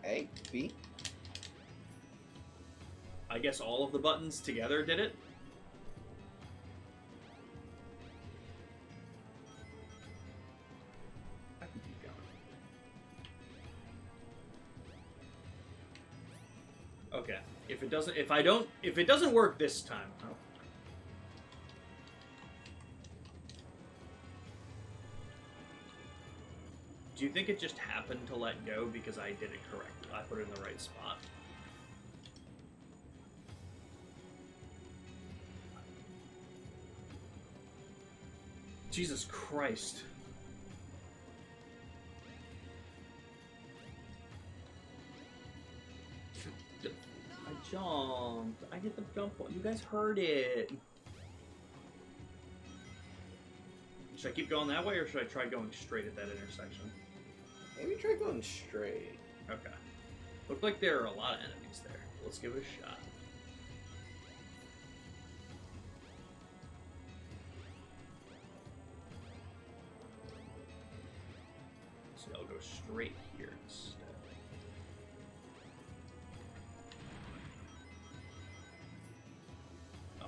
A? B? I guess all of the buttons together did it. I can keep going. Okay. If it doesn't work this time. Oh. Do you think it just happened to let go because I did it correctly? I put it in the right spot. Jesus Christ. I jumped. I hit the jump ball. You guys heard it. Should I keep going that way or should I try going straight at that intersection? Maybe try going straight. Okay. Looked like there are a lot of enemies there. Let's give it a shot. So I'll go straight here instead. Oh.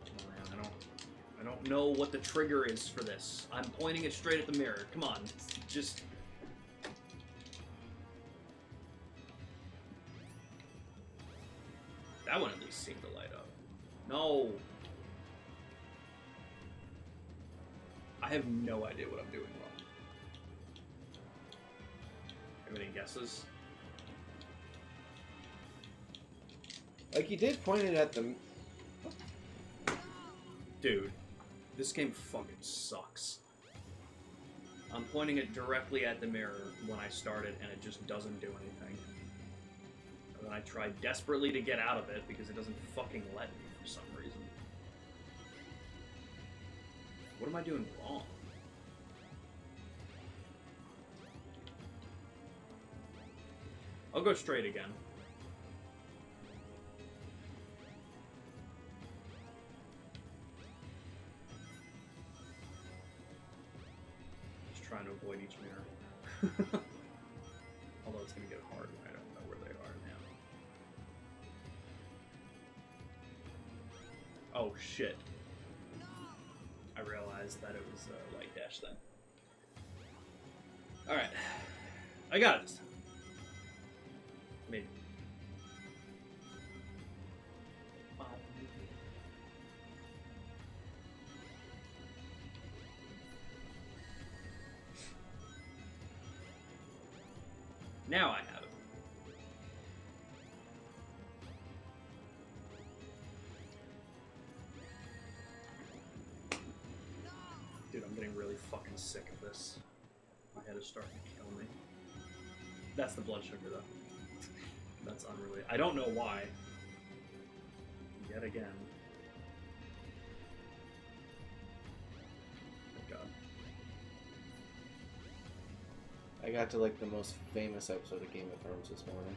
Oh man, I don't know what the trigger is for this. I'm pointing it straight at the mirror. Come on, just. That one at least seemed to light up. No. I have no idea what I'm doing wrong. Have any guesses? Like, you did point it at the... Dude, this game fucking sucks. I'm pointing it directly at the mirror when I started and it just doesn't do anything. And then I try desperately to get out of it because it doesn't fucking let me for some reason. What am I doing wrong? I'll go straight again. Just trying to avoid each mirror. Although it's gonna get hard when I don't know where they are now. Oh shit. I realized that it was a light dash thing. Alright. I got it this time. Maybe. Now I have it. Dude, I'm getting really fucking sick of this. My head is starting to kill me. That's the blood sugar, though. That's unrelated. I don't know why. Yet again. Thank God. I got to, like, the most famous episode of Game of Thrones this morning.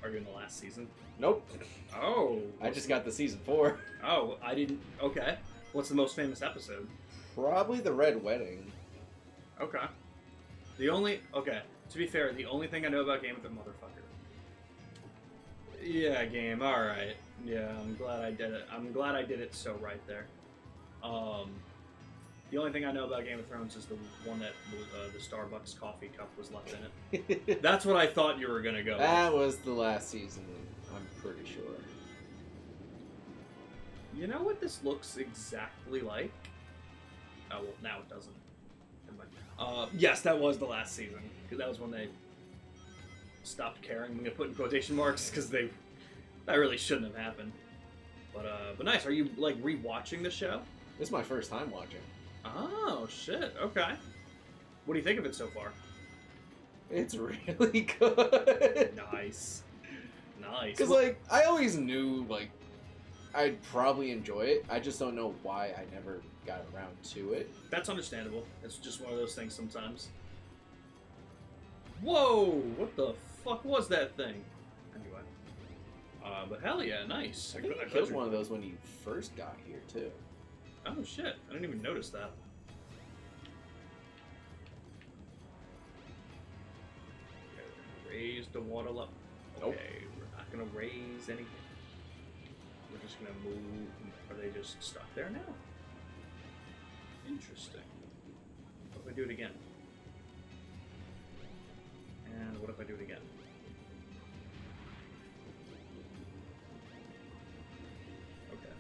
Are you in the last season? Nope. Oh. I just got the season 4. Oh, I didn't. Okay. What's the most famous episode? Probably the Red Wedding. Okay. The only. Okay. To be fair, the only thing I know about Game of the Motherfucker. Yeah, game. All right. Yeah, I'm glad I did it. I'm glad I did it so right there. The only thing I know about Game of Thrones is the one that the Starbucks coffee cup was left in it. That's what I thought you were gonna go with. That was the last season, I'm pretty sure. You know what this looks exactly like? Oh, well, now it doesn't. Never mind. Yes, that was the last season. Because that was when they stopped caring. I'm going to put in quotation marks because that really shouldn't have happened. But nice. Are you, like, rewatching the show? This is my first time watching. Oh, shit. Okay. What do you think of it so far? It's really good. Nice. Nice. Because, like, I always knew, like, I'd probably enjoy it. I just don't know why I never got around to it. That's understandable. It's just one of those things sometimes. Whoa! What the fuck was that thing? Anyway. But hell yeah, nice. I think I killed one of those when you first got here, too. Oh shit, I didn't even notice that. Okay, we're gonna raise the water level. Okay, Nope. we're not gonna raise anything. We're just gonna move. Are they just stuck there now? Interesting. What if I do it again? And what if I do it again? Okay.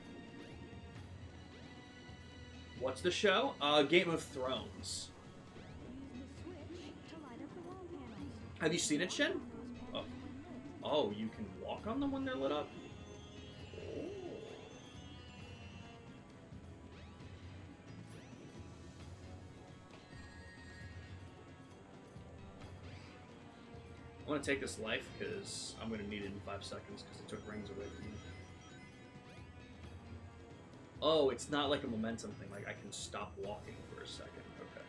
What's the show? Game of Thrones. Use the switch to light up the wall panels. Have you seen it, Shin? Those Oh. panels when lit. Oh, you can walk on them when they're lit up? Oh. I want to take this life because I'm going to need it in 5 seconds because it took rings away from me. Oh, it's not like a momentum thing. Like I can stop walking for a second. Okay.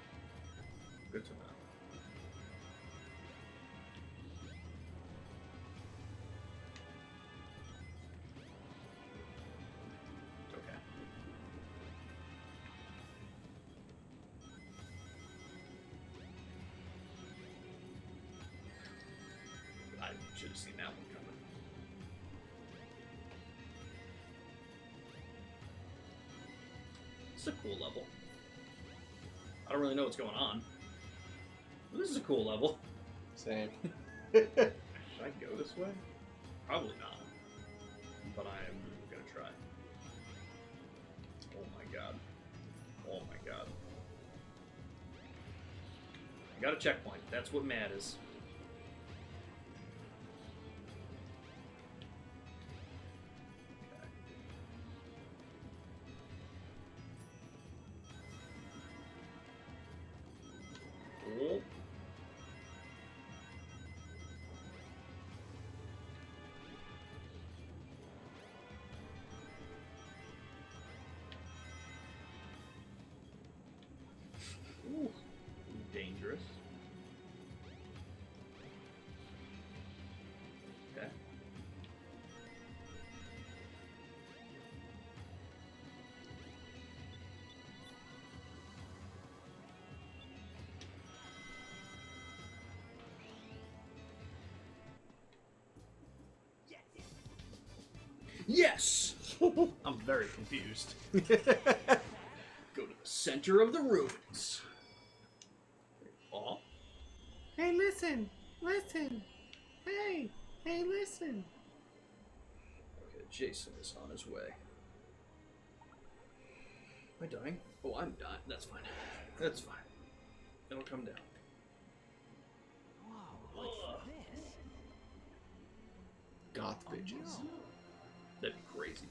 Good to know. Okay. I should have seen that one coming. This is a cool level. I don't really know what's going on. But this is a cool level. Same. Should I go this way? Probably not. But I am gonna try. Oh my god. Oh my god. I got a checkpoint. That's what matters. Okay. Oh. Ooh, dangerous. Okay. Yes! I'm very confused. Go to the center of the ruins. Oh. Hey, listen! Listen! Hey! Hey, listen! Okay, Jason is on his way. Am I dying? Oh, I'm dying. That's fine. That's fine. It'll come down. Whoa, what's this? Goth bitches. That'd be crazy.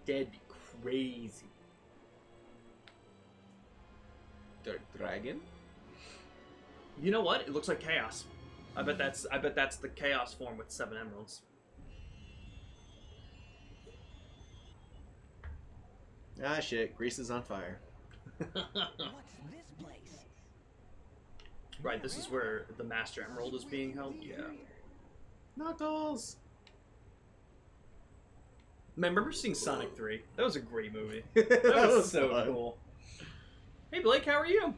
That'd be crazy. Dragon? You know what? It looks like chaos. I bet that's the chaos form with 7 emeralds. Ah, shit. Greece is on fire. What's this place? Right, this is where the Master Emerald is being held? Yeah. Knuckles! Man, remember seeing Sonic 3? That was a great movie. That was so fun. cool. Hey Blake, how are you?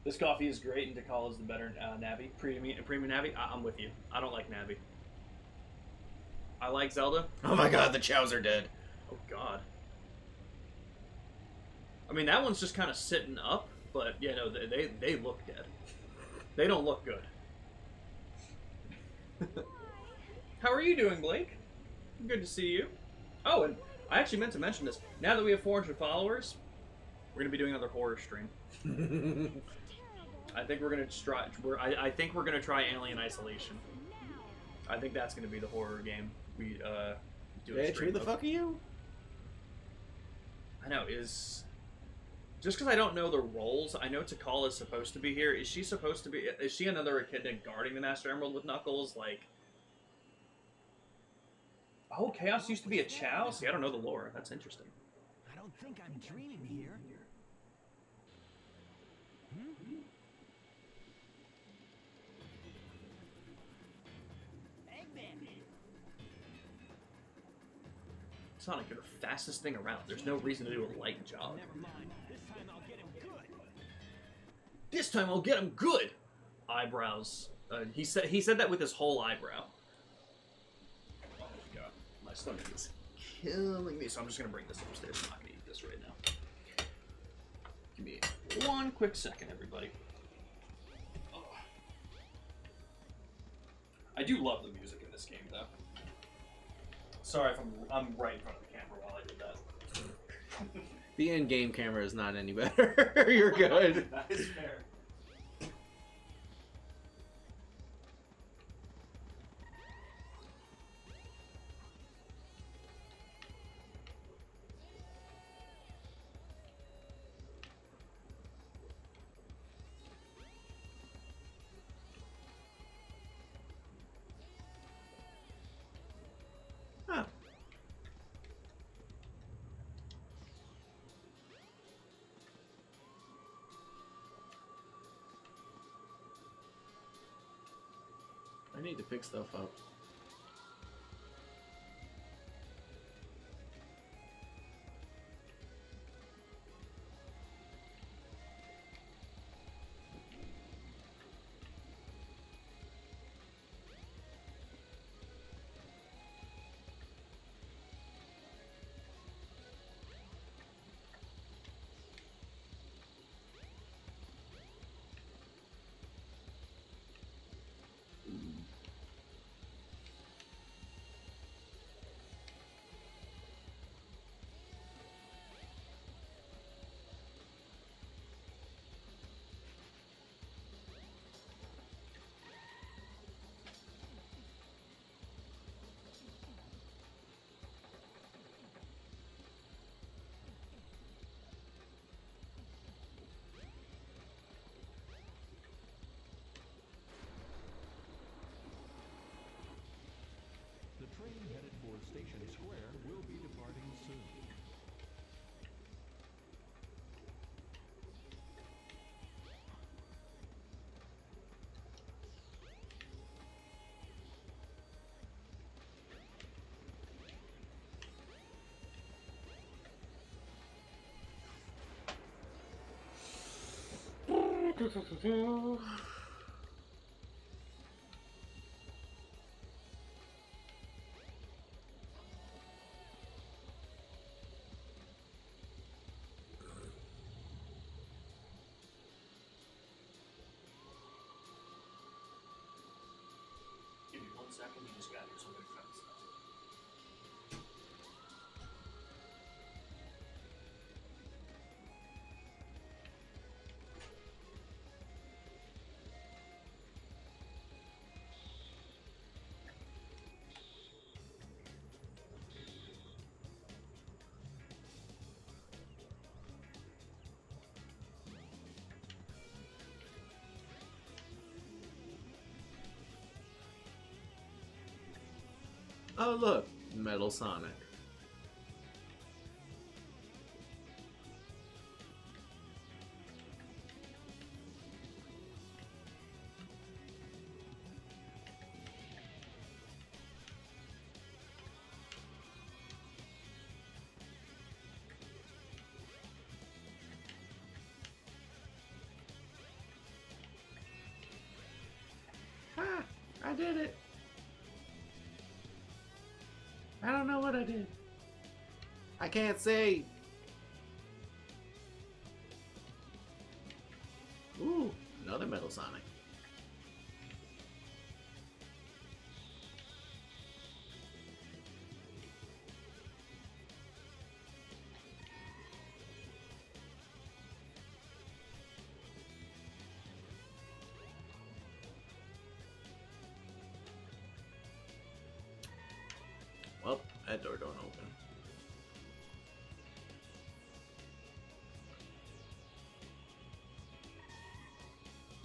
This coffee is great, and Tikal is the better Navi. Premium Navi? I'm with you. I don't like Navi. I like Zelda. Oh my god, the chows are dead. Oh, God. I mean, that one's just kind of sitting up, but, yeah, no, they look dead. They don't look good. How are you doing, Blake? Good to see you. Oh, and I actually meant to mention this. Now that we have 400 followers, we're going to be doing another horror stream. I think we're going to try. I think we're going to try Alien Isolation. I think that's going to be the horror game we do. Bitch, who the fuck are you? I know, is... Just because I don't know the roles, I know Tikal is supposed to be here. Is she supposed to be... Is she another Echidna guarding the Master Emerald with Knuckles? Like... Oh, Chaos used to be a Chow? See, I don't know the lore. That's interesting. I don't think I'm dreaming here. Eggman. Sonic, you're the fastest thing around. There's no reason to do a light jog. Never mind. This time I'll get him good. This time I'll get him good! Eyebrows. He said that with his whole eyebrow. Oh my god. My stomach is killing me, so I'm just gonna bring this upstairs. I'm not gonna eat this right now. Give me one quick second, everybody. Oh. I do love the music in this game, though. Sorry if I'm right in front of the camera while I did that. The in-game camera is not any better. You're good. That is fair. Huh. I need to pick stuff up. The train headed for Station Square will be departing soon. Give me 1 second, you just gotta do something fast. Oh look, Metal Sonic. did it. I don't know what I did. I can't say. Ooh, another Metal Sonic. Well, that door don't open.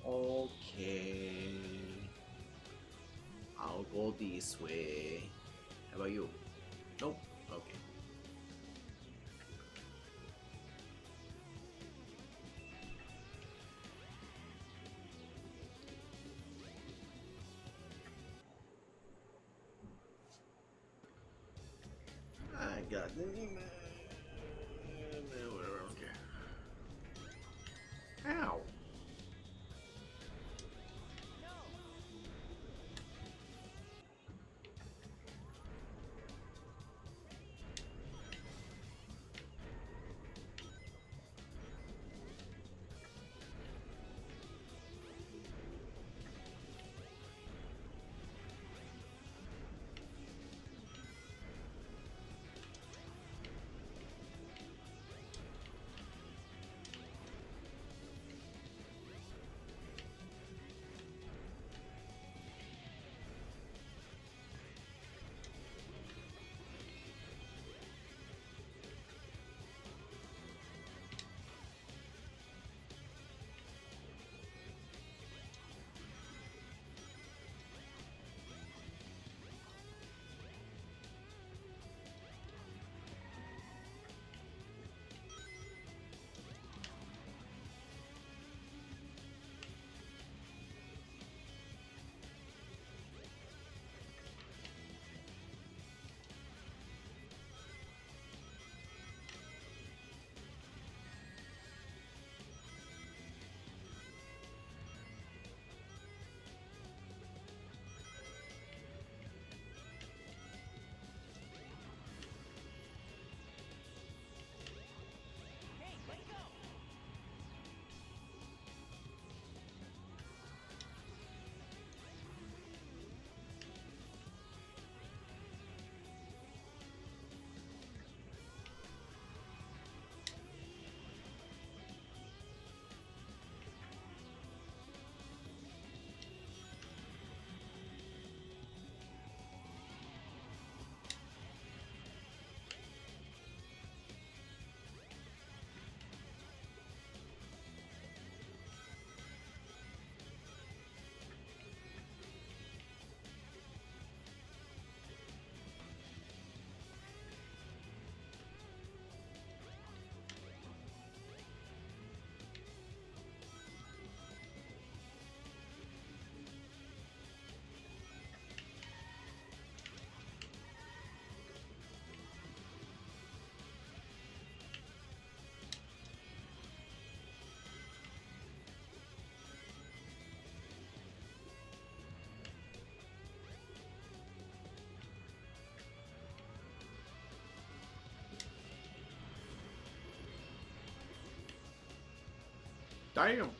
Okay. I'll go this way. How about you? Nope. Okay. I got the email. Whatever, I don't care. Ow. Hey, let go! Damn.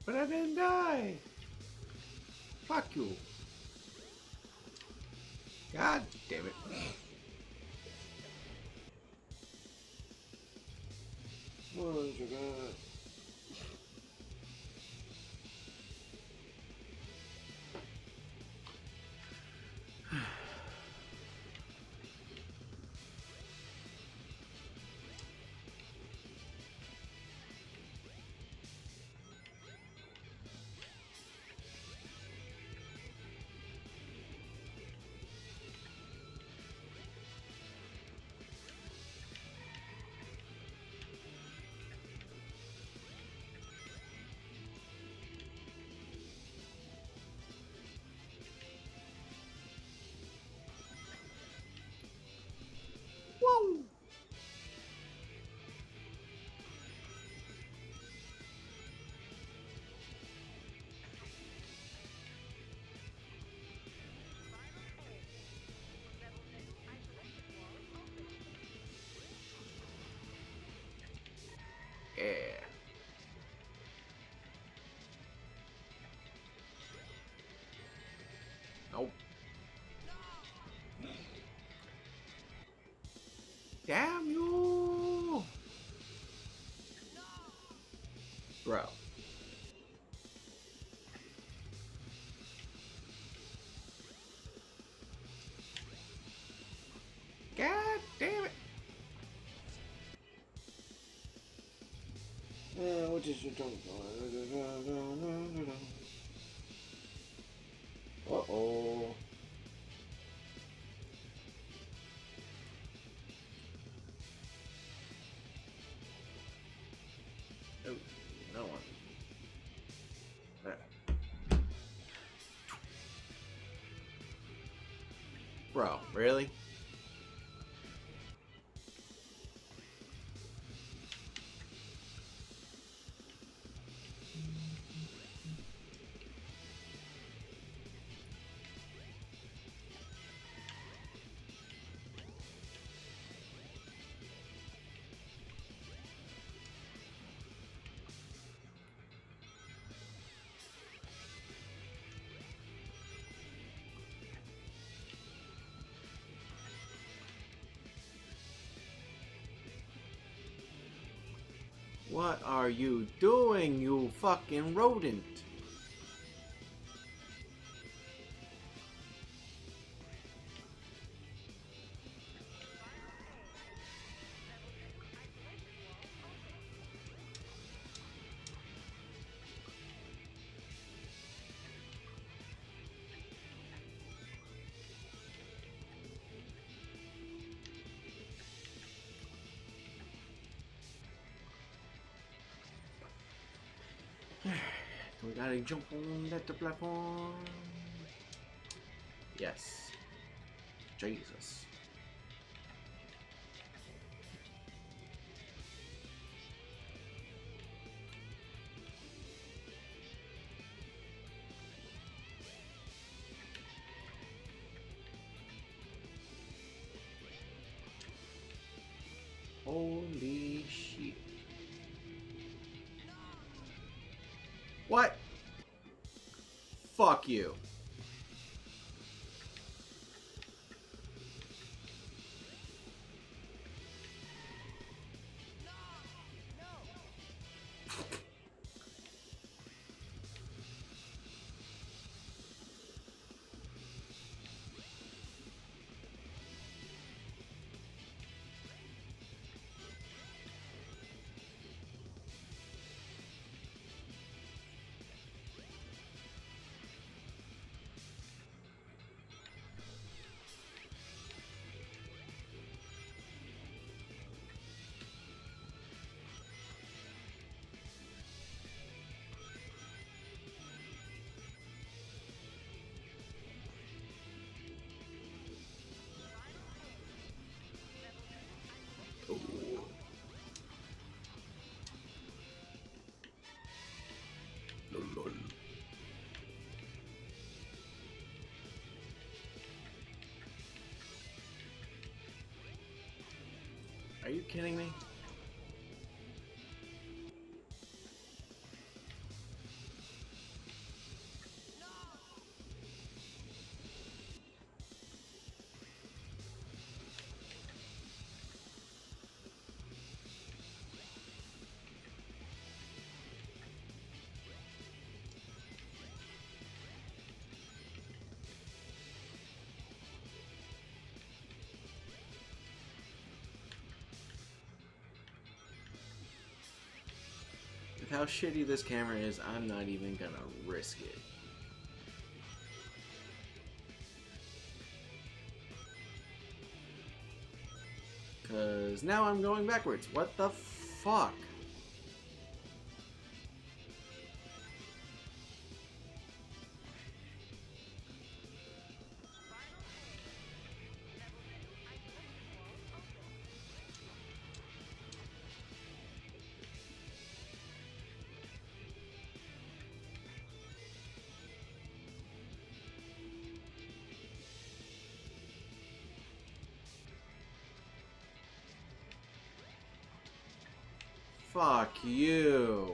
But I didn't die. Fuck you. God damn it. Oh, you God. Whoa! Yeah. Nope. Damn you! Bro. God damn it! What is your tongue? Uh-oh. Oh, no one. There. Bro, really? What are you doing, you fucking rodent? We gotta jump on that platform. Yes. Jesus. Holy shit. What? Fuck you. Are you kidding me? how shitty this camera is, I'm not even gonna risk it. Cause now I'm going backwards. What the fuck? Fuck you.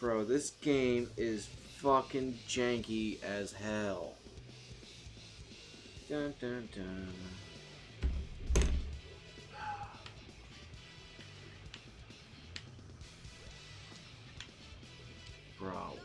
Bro, this game is fucking janky as hell. Dun dun dun. Bro.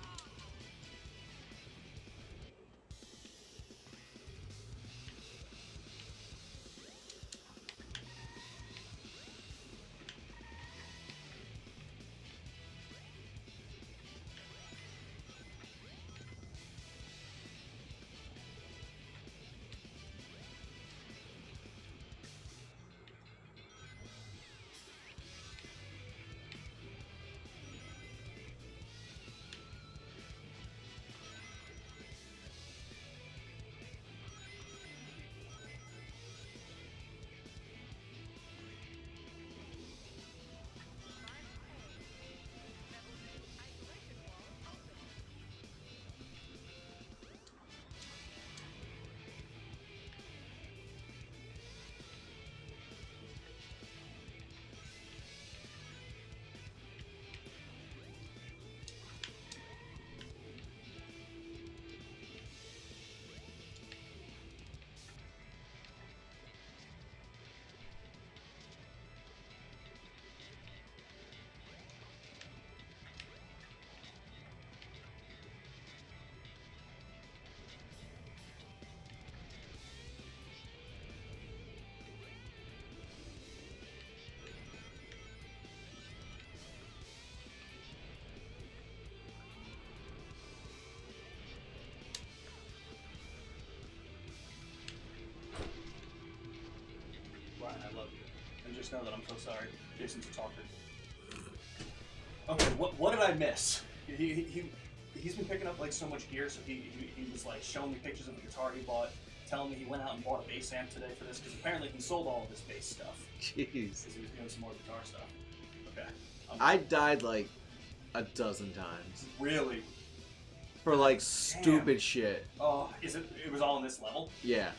Ryan, I love you. And just know that I'm so sorry. Jason's a talker. Okay, what did I miss? He's been picking up like so much gear, so he was like showing me pictures of the guitar he bought, telling me he went out and bought a bass amp today for this, because apparently he sold all of his bass stuff. Jeez. Because he was doing some more guitar stuff. Okay. I died like a dozen times. Really? For like stupid shit. Oh, it was all in this level? Yeah.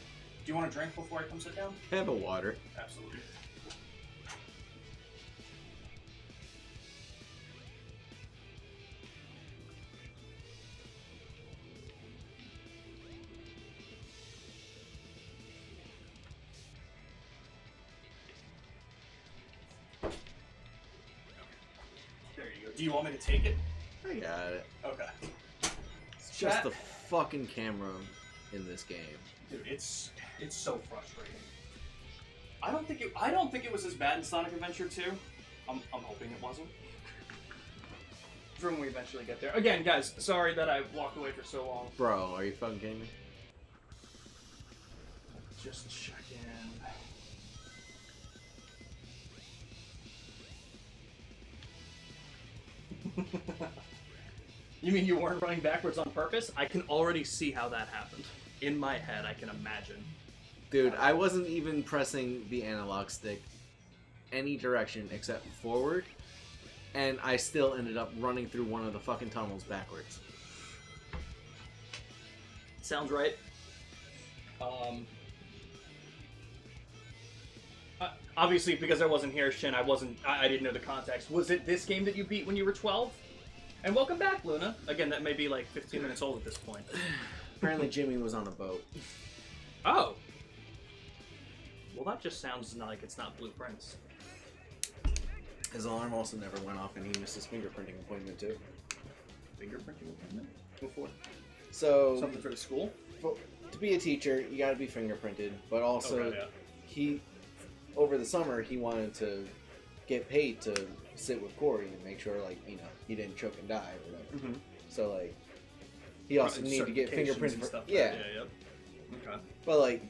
Do you want a drink before I come sit down? Have a water. Absolutely. There you go. Do you want me to take it? I got it. Okay. It's just the fucking camera in this game. Dude, it's so frustrating. I don't think it was as bad in Sonic Adventure 2. I'm hoping it wasn't. For when we eventually get there. Again, guys, sorry that I walked away for so long. Bro, are you fucking kidding me? Just check in. You mean you weren't running backwards on purpose? I can already see how that happened. In my head, I can imagine. Dude, I wasn't even pressing the analog stick any direction except forward, and I still ended up running through one of the fucking tunnels backwards. Sounds right. Obviously, because I wasn't here, Shin, I didn't know the context. Was it this game that you beat when you were 12? And welcome back, Luna. Again, that may be like 15 minutes old at this point. Apparently Jimmy was on a boat. Oh. Well, that just sounds like it's not Blueprints. His alarm also never went off, and he missed his fingerprinting appointment too. Fingerprinting appointment? Before? So Something for the school? to be a teacher, you got to be fingerprinted, but also Okay, yeah. he over the summer he wanted to get paid to sit with Corey and make sure like he didn't choke and die or whatever. Mm-hmm. So like he also needed to get fingerprinted and for stuff. yeah. Okay. But like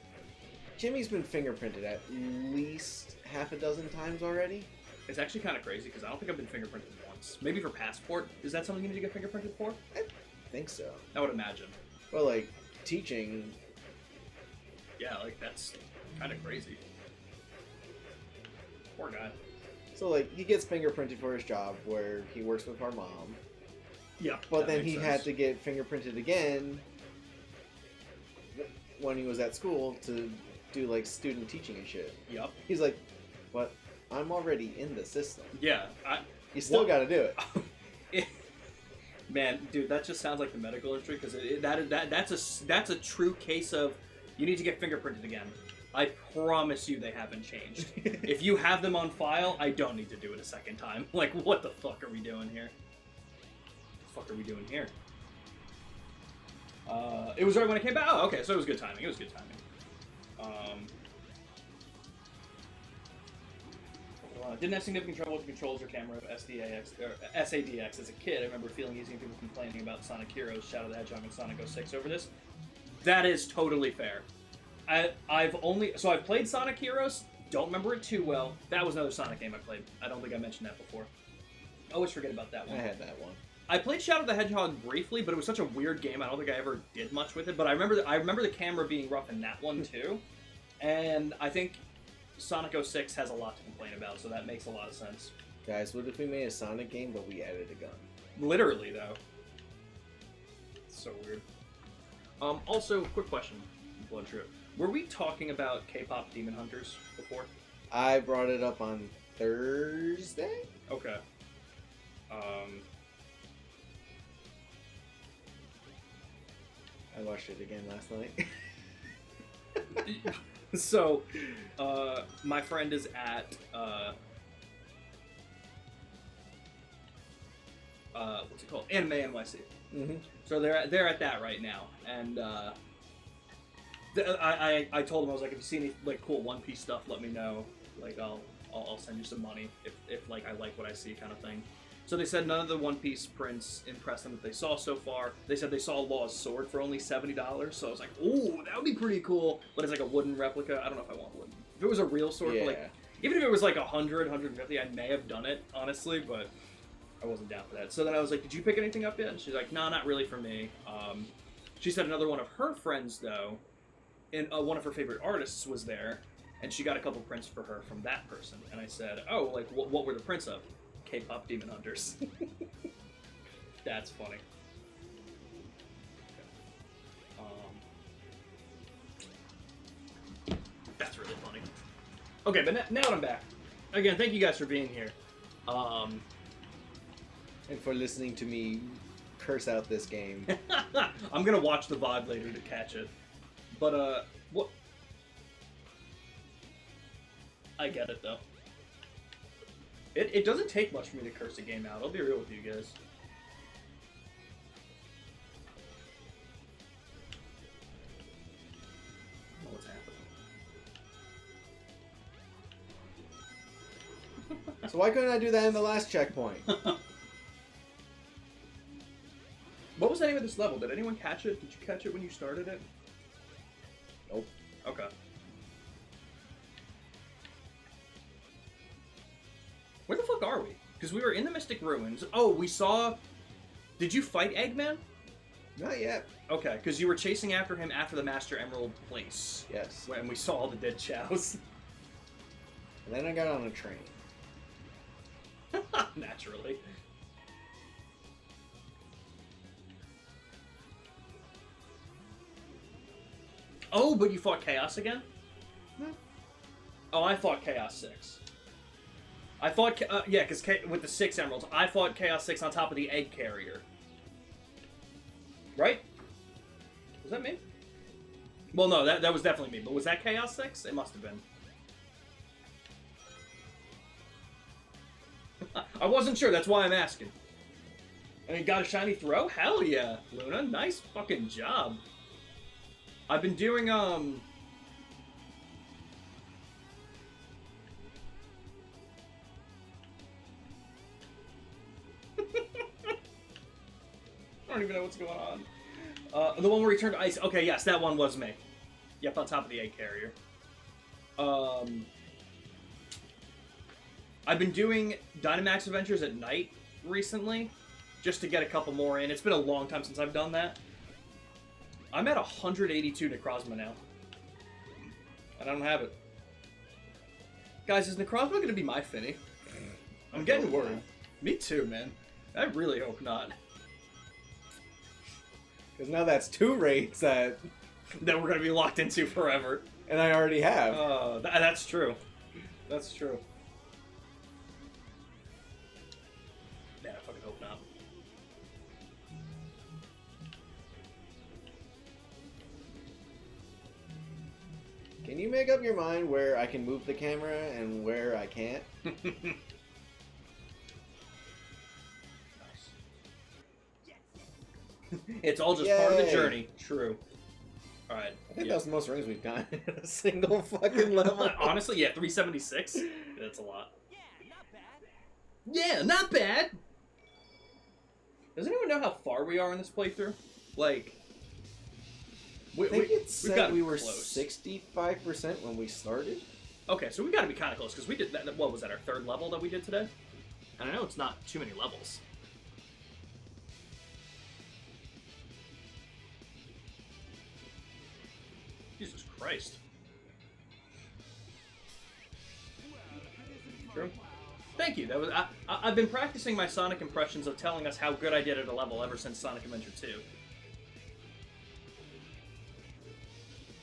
Jimmy's been fingerprinted at least half a dozen times already. It's actually kind of crazy because I don't think I've been fingerprinted once. Maybe for passport. Is that something you need to get fingerprinted for? I think so. I would imagine. But like teaching, Yeah, like that's kind of crazy. Poor guy. so like he gets fingerprinted for his job where he works with our mom. Yeah. But then he had to get fingerprinted again when he was at school to do like student teaching and shit. Yep. He's like, "But I'm already in the system. Yeah. You still What? got to do it." Man, dude, that just sounds like the medical industry because that's a true case of you need to get fingerprinted again. I promise you they haven't changed. If you have them on file, I don't need to do it a second time. Like, what the fuck are we doing here? What the fuck are we doing here? It was right when it came out. Oh, okay, so it was good timing. It was good timing. Didn't have significant trouble with the controls or camera of SADX as a kid. I remember feeling easy and people complaining about Sonic Heroes, Shadow the Hedgehog, and Sonic 06 over this. That is totally fair. I've played Sonic Heroes. Don't remember it too well. That was another Sonic game I played. I don't think I mentioned that before. I always forget about that I one. had that one. I played Shadow the Hedgehog briefly, but it was such a weird game. I don't think I ever did much with it. But I remember the camera being rough in that one too, and I think Sonic 06 has a lot to complain about, so that makes a lot of sense. Guys, what if we made a Sonic game but we added a gun? Literally, though. It's so weird. Also, quick question, Blood Trip. Were we talking about K-pop Demon Hunters before? I brought it up on Thursday. Okay. I watched it again last night. So, my friend is at, what's it called? Anime NYC. Mm-hmm. So they're at that right now, and I told him, I was like, if you see any like cool One Piece stuff, let me know. Like I'll send you some money if like I like what I see, kind of thing. So they said none of the One Piece prints impressed them that they saw so far. They said they saw Law's sword for only $70. So I was like, ooh, that would be pretty cool. But it's like a wooden replica. I don't know if I want wooden. If it was a real sword, for like even if it was like 100, 150, I may have done it honestly, but I wasn't down for that. So then I was like, did you pick anything up yet? And she's like, no, not really for me. She said another one of her friends though, and one of her favorite artists was there, and she got a couple prints for her from that person. And I said, oh, like what were the prints of? K-pop Demon Hunters. That's funny. That's really funny. Okay, but now that I'm back, again, thank you guys for being here. And for listening to me curse out this game. I'm gonna watch the VOD later to catch it. But what? I get it though. It doesn't take much for me to curse a game out. I'll be real with you guys. I don't know what's happening. So why couldn't I do that in the last checkpoint? What was the name of this level? Did anyone catch it? Did you catch it when you started it? Nope. Okay. Where the fuck are we? Because we were in the Mystic Ruins. Oh, we saw... Did you fight Eggman? Not yet. Okay, because you were chasing after him after the Master Emerald place. Yes. When we saw all the dead chows. And then I got on a train. Naturally. Oh, but you fought Chaos again? No. Oh, I fought Chaos 6. I fought, yeah, because with the 6 emeralds, I fought Chaos 6 on top of the egg carrier. Right? Was that me? Well, no, that was definitely me, but was that Chaos 6? It must have been. I wasn't sure, that's why I'm asking. And you got a shiny throw? Hell yeah, Luna. Nice fucking job. I've been doing I don't even know what's going on. The one where he turned to ice. Okay, yes, that one was me. Yep, on top of the egg carrier. I've been doing Dynamax Adventures at night recently, just to get a couple more in. It's been a long time since I've done that. I'm at 182 Necrozma now. I don't have it. Guys, is Necrozma going to be my Finny? I'm getting worried. Me too, man. I really hope not. Because now that's 2 raids that That we're going to be locked into forever. and I already have. That's true. That's true. Yeah, I fucking hope not. Can you make up your mind where I can move the camera and where I can't? It's all just part of the Yay. journey. True. Alright. I think Yeah. that's the most rings we've gotten in a single fucking level. Honestly, yeah, 376. That's a lot. Yeah, not bad. Yeah, not bad. Does anyone know how far we are in this playthrough? Like, I think it we've said gotta we be were close. 65% when we started. Okay, so we got to be kind of close because we did that. What was that? Our 3rd level that we did today? And I know it's not too many levels. Jesus Christ. True. Thank you. That was I've been practicing my Sonic impressions of telling us how good I did at a level ever since Sonic Adventure 2.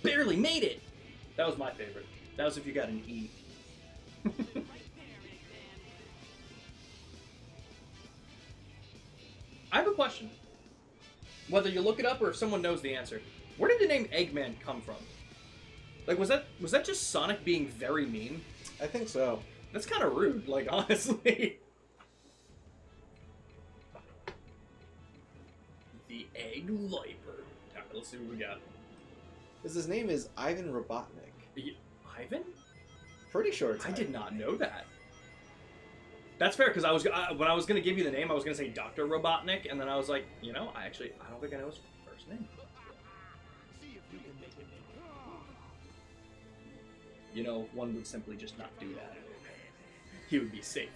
Barely made it. That was my favorite. That was if you got an E. I have a question. Whether you look it up or if someone knows the answer. Where did the name Eggman come from? Like, was that just Sonic being very mean? I think so. That's kind of rude, like, honestly. The Egg Viper. Alright, let's see what we got. Because his name is Ivan Robotnik. Ivan? Pretty sure it's I Ivan. did not know that. That's fair, because when I was going to give you the name, I was going to say Dr. Robotnik, and then I was like, you know, I don't think I know his first name. See if you can make it. You know, one would simply just not do that. He would be safe.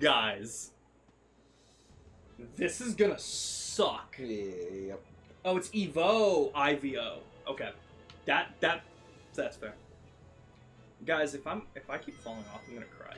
Guys. This is gonna suck. Yep. Oh, it's Evo IVO. Okay. That's fair. Guys, if I keep falling off, I'm gonna cry.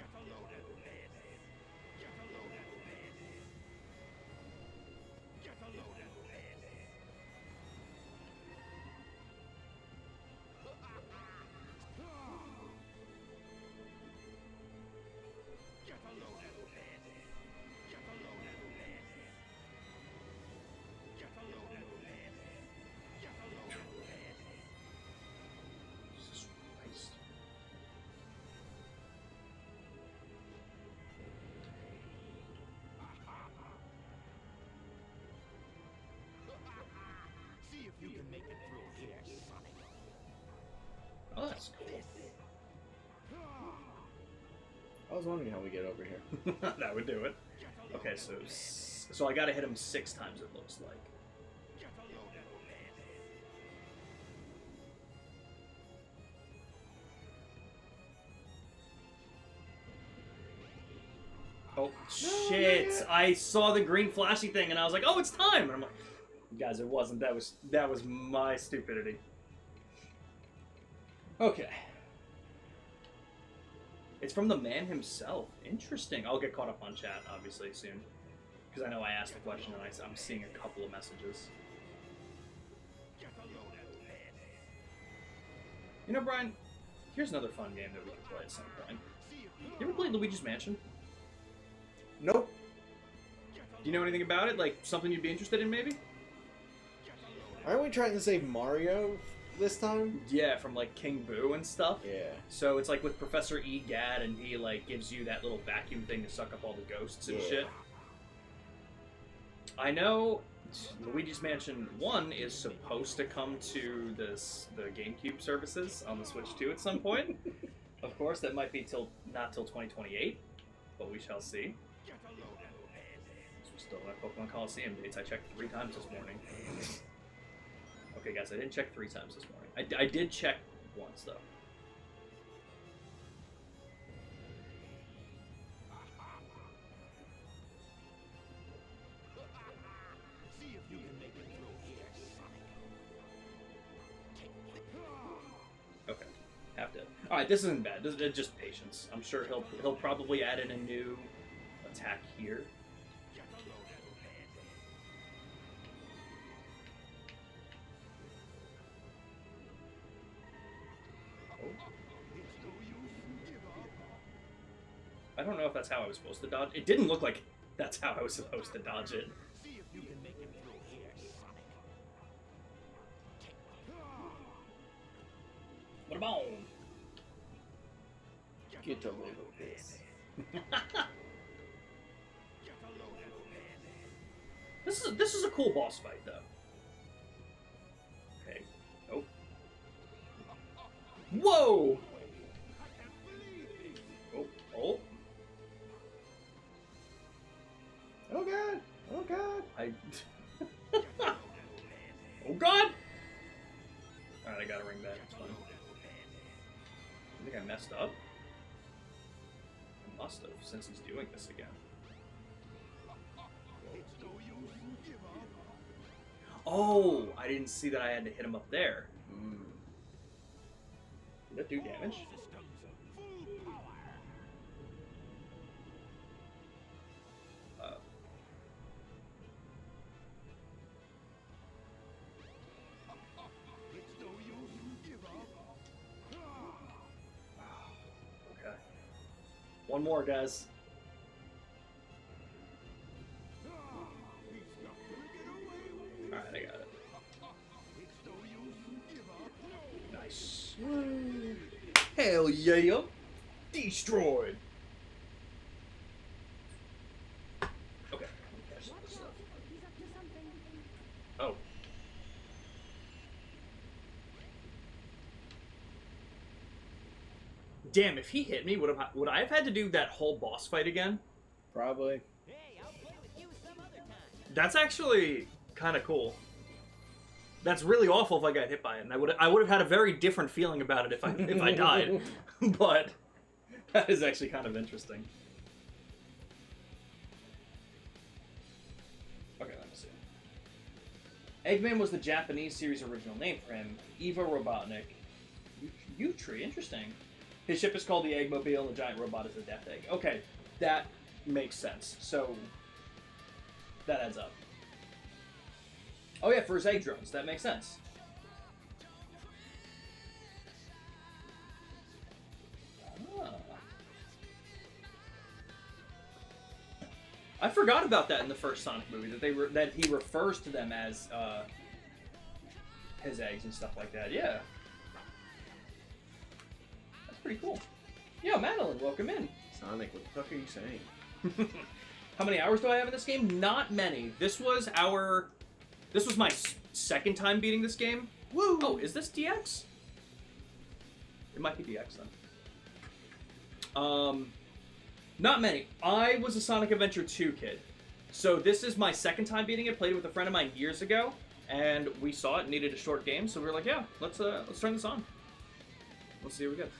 Jesus Christ. See if you can make it through here, Sonic. Oh, that's cool. I was wondering how we get over here. That would do it. Okay, so I gotta hit him 6 times, it looks like. Oh shit! I saw the green flashy thing and I was like, "Oh, it's time!" And I'm like, "Guys, it wasn't. That was my stupidity." Okay. It's from the man himself. Interesting. I'll get caught up on chat, obviously, soon. Because I know I asked the question and I'm seeing a couple of messages. You know, Brian, here's another fun game that we can play at some point. You ever played Luigi's Mansion? Nope. Do you know anything about it? Like, something you'd be interested in, maybe? Aren't we trying to save Mario this time? Yeah, from, like, King Boo and stuff. Yeah. So it's like with Professor Egad, and he, like, gives you that little vacuum thing to suck up all the ghosts and Yeah. shit. I know Luigi's Mansion 1 is supposed to come to the GameCube services on the Switch 2 at some point. Of course, that might be not till 2028, but we shall see. We're still at Pokemon Coliseum dates. I checked 3 times this morning. Okay, guys, I didn't check 3 times this morning. I did check once, though. See if you can make it through here, Sonic. Okay, half dead. All right, this isn't bad. This is just patience. I'm sure he'll probably add in a new attack here. I don't know if that's how I was supposed to dodge. It didn't look like that's how I was supposed to dodge it. See if you can make it through here, Sonic. What about? Get a load of this. This is a cool boss fight though. Okay. Oh. Whoa! Oh. Oh. Oh god! Oh god! Oh god! Alright, I gotta ring back. It's fine. I think I messed up. I must have, since he's doing this again. Oh! I didn't see that I had to hit him up there. Did that do damage? Systems full power. It's no use. Give up. Okay. One more, guys. He's not gonna get away with it. Alright, I got it. It's no use. Give up. Nice. Hell yeah! Destroyed! Okay. Catch Watch this stuff. out. He's up to something. Oh. Damn, if he hit me, would I have had to do that whole boss fight again? Probably. Hey, I'll play with you some other time. That's actually kind of cool. That's really awful if I got hit by it, and I would have had a very different feeling about it if I died. But that is actually kind of interesting. Okay, let me see. Eggman was the Japanese series original name for him. Eva Robotnik. Utri, interesting. His ship is called the Eggmobile, and the giant robot is the Death Egg. Okay, that makes sense. So that adds up. Oh yeah, for his egg drones, that makes sense. Ah. I forgot about that in the first Sonic movie, that he refers to them as his eggs and stuff like that. Yeah, that's pretty cool. Yo, Madeline, welcome in. Sonic, what the fuck are you saying? How many hours do I have in this game? Not many. This was my second time beating this game. Woo! Oh, is this DX? It might be DX then. Not many. I was a Sonic Adventure 2 kid. So this is my second time beating it. Played it with a friend of mine years ago, and we saw it needed a short game, so we were like, yeah, let's turn this on. Let's see what we get.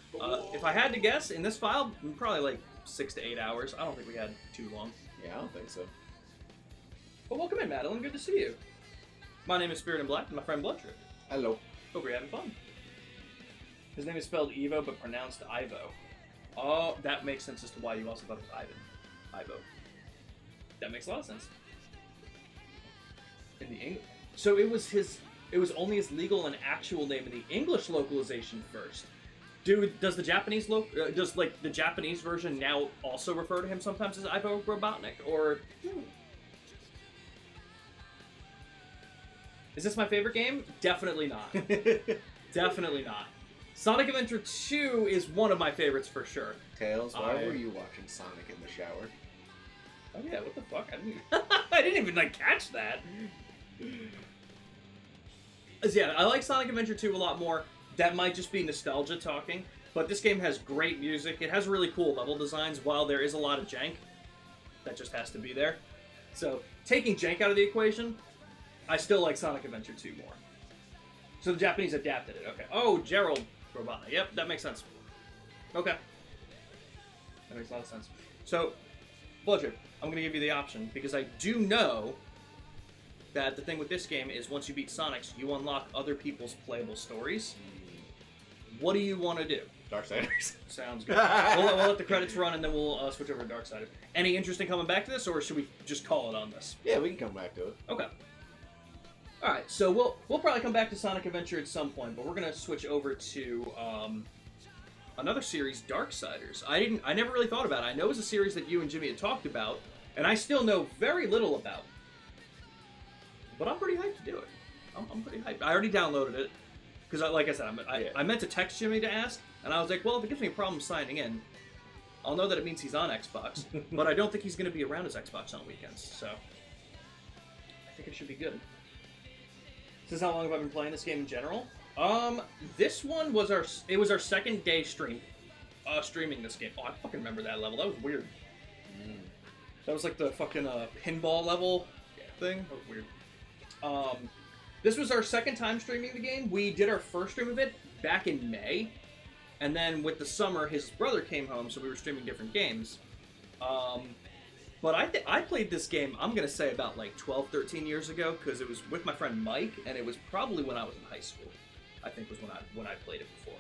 If I had to guess, in this file, probably like 6 to 8 hours. I don't think we had too long. Yeah, I don't think so. But welcome in, Madeline. Good to see you. My name is Spirit in Black, and my friend Bloodtrip. Hello. Hope you're having fun. His name is spelled Evo, but pronounced Ivo. Oh, that makes sense as to why you also thought it was Ivan. Ivo. That makes a lot of sense. In the English, so it was only his legal and actual name in the English localization first. Dude, does the Japanese does like the Japanese version now also refer to him sometimes as Ivo Robotnik, or is this my favorite game? Definitely not. Definitely not. Sonic Adventure 2 is one of my favorites for sure. Tails, why were you watching Sonic in the shower? Oh yeah, what the fuck? I didn't even like catch that. Yeah, I like Sonic Adventure 2 a lot more. That might just be nostalgia talking, but this game has great music. It has really cool level designs, while there is a lot of jank. That just has to be there. So, taking jank out of the equation, I still like Sonic Adventure 2 more. So the Japanese adapted it, okay. Oh, Gerald Robotnik. Yep, that makes sense. Okay. That makes a lot of sense. So, Bludger, I'm going to give you the option, because I do know that the thing with this game is once you beat Sonic's, you unlock other people's playable stories. What do you want to do? Darksiders. Sounds good. we'll let the credits run, and then we'll switch over to Darksiders. Any interest in coming back to this, or should we just call it on this? Yeah, we can come back to it. Okay. All right, so we'll probably come back to Sonic Adventure at some point, but we're gonna switch over to another series, Darksiders. I never really thought about it. I know it's a series that you and Jimmy had talked about, and I still know very little about. But I'm pretty hyped to do it. I'm pretty hyped. I already downloaded it because, like I said, I meant to text Jimmy to ask, and I was like, well, if it gives me a problem signing in, I'll know that it means he's on Xbox, but I don't think he's going to be around his Xbox on weekends, so I think it should be good. This is how long have I been playing this game in general? This one was our second day streaming this game. Oh, I fucking remember that level. That was weird. That was like the fucking pinball level thing. That was weird. This was our second time streaming the game. We did our first stream of it back in May, and then with the summer, his brother came home, so we were streaming different games. But I played this game, I'm going to say about like 12, 13 years ago, because it was with my friend Mike, and it was probably when I was in high school. I think was when I played it before.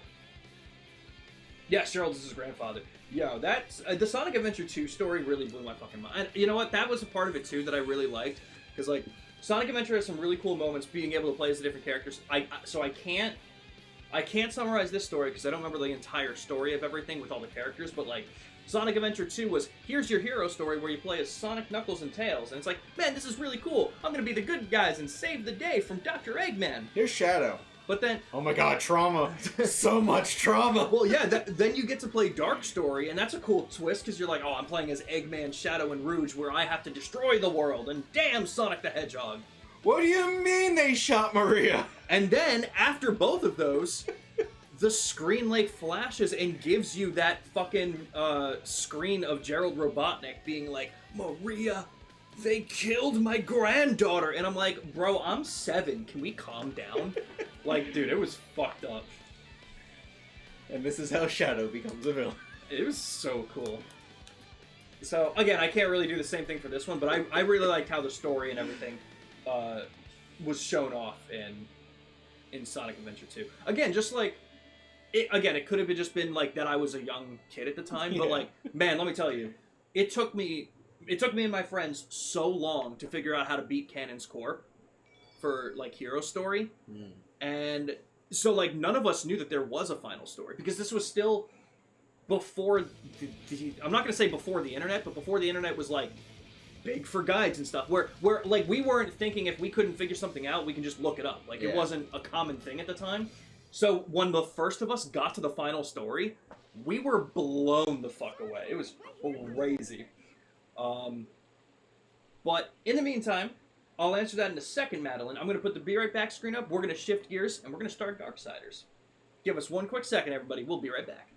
Yes, Gerald is his grandfather. Yo, that's the Sonic Adventure 2 story really blew my fucking mind. And you know what? That was a part of it too that I really liked, because like Sonic Adventure has some really cool moments, being able to play as the different characters. So I can't summarize this story because I don't remember the entire story of everything with all the characters, but like Sonic Adventure 2 was, here's your hero story where you play as Sonic, Knuckles, and Tails, and it's like, man, this is really cool. I'm gonna be the good guys and save the day from Dr. Eggman. Here's Shadow. But then, oh my god, trauma. So much trauma. Well, yeah, then you get to play Dark Story, and that's a cool twist, because you're like, oh, I'm playing as Eggman, Shadow, and Rouge, where I have to destroy the world, and damn Sonic the Hedgehog. What do you mean they shot Maria? And then, after both of those, the screen like flashes and gives you that fucking screen of Gerald Robotnik being like, Maria, they killed my granddaughter. And I'm like, bro, I'm 7. Can we calm down? Like, dude, it was fucked up. And this is how Shadow becomes a villain. It was so cool. So, again, I can't really do the same thing for this one, but I really liked how the story and everything was shown off in Sonic Adventure 2. Again, just like, it could have just been like that I was a young kid at the time, but like, man, let me tell you, it took me and my friends so long to figure out how to beat Canon's Core for like Hero Story. And so like none of us knew that there was a final story, because this was still before I'm not going to say before the internet, but before the internet was like big for guides and stuff, where like we weren't thinking if we couldn't figure something out, we can just look it up. Like it wasn't a common thing at the time. So when the first of us got to the final story, we were blown the fuck away. It was crazy. But in the meantime, I'll answer that in a second, Madeline. I'm going to put the Be Right Back screen up. We're going to shift gears, and we're going to start Darksiders. Give us one quick second, everybody. We'll be right back.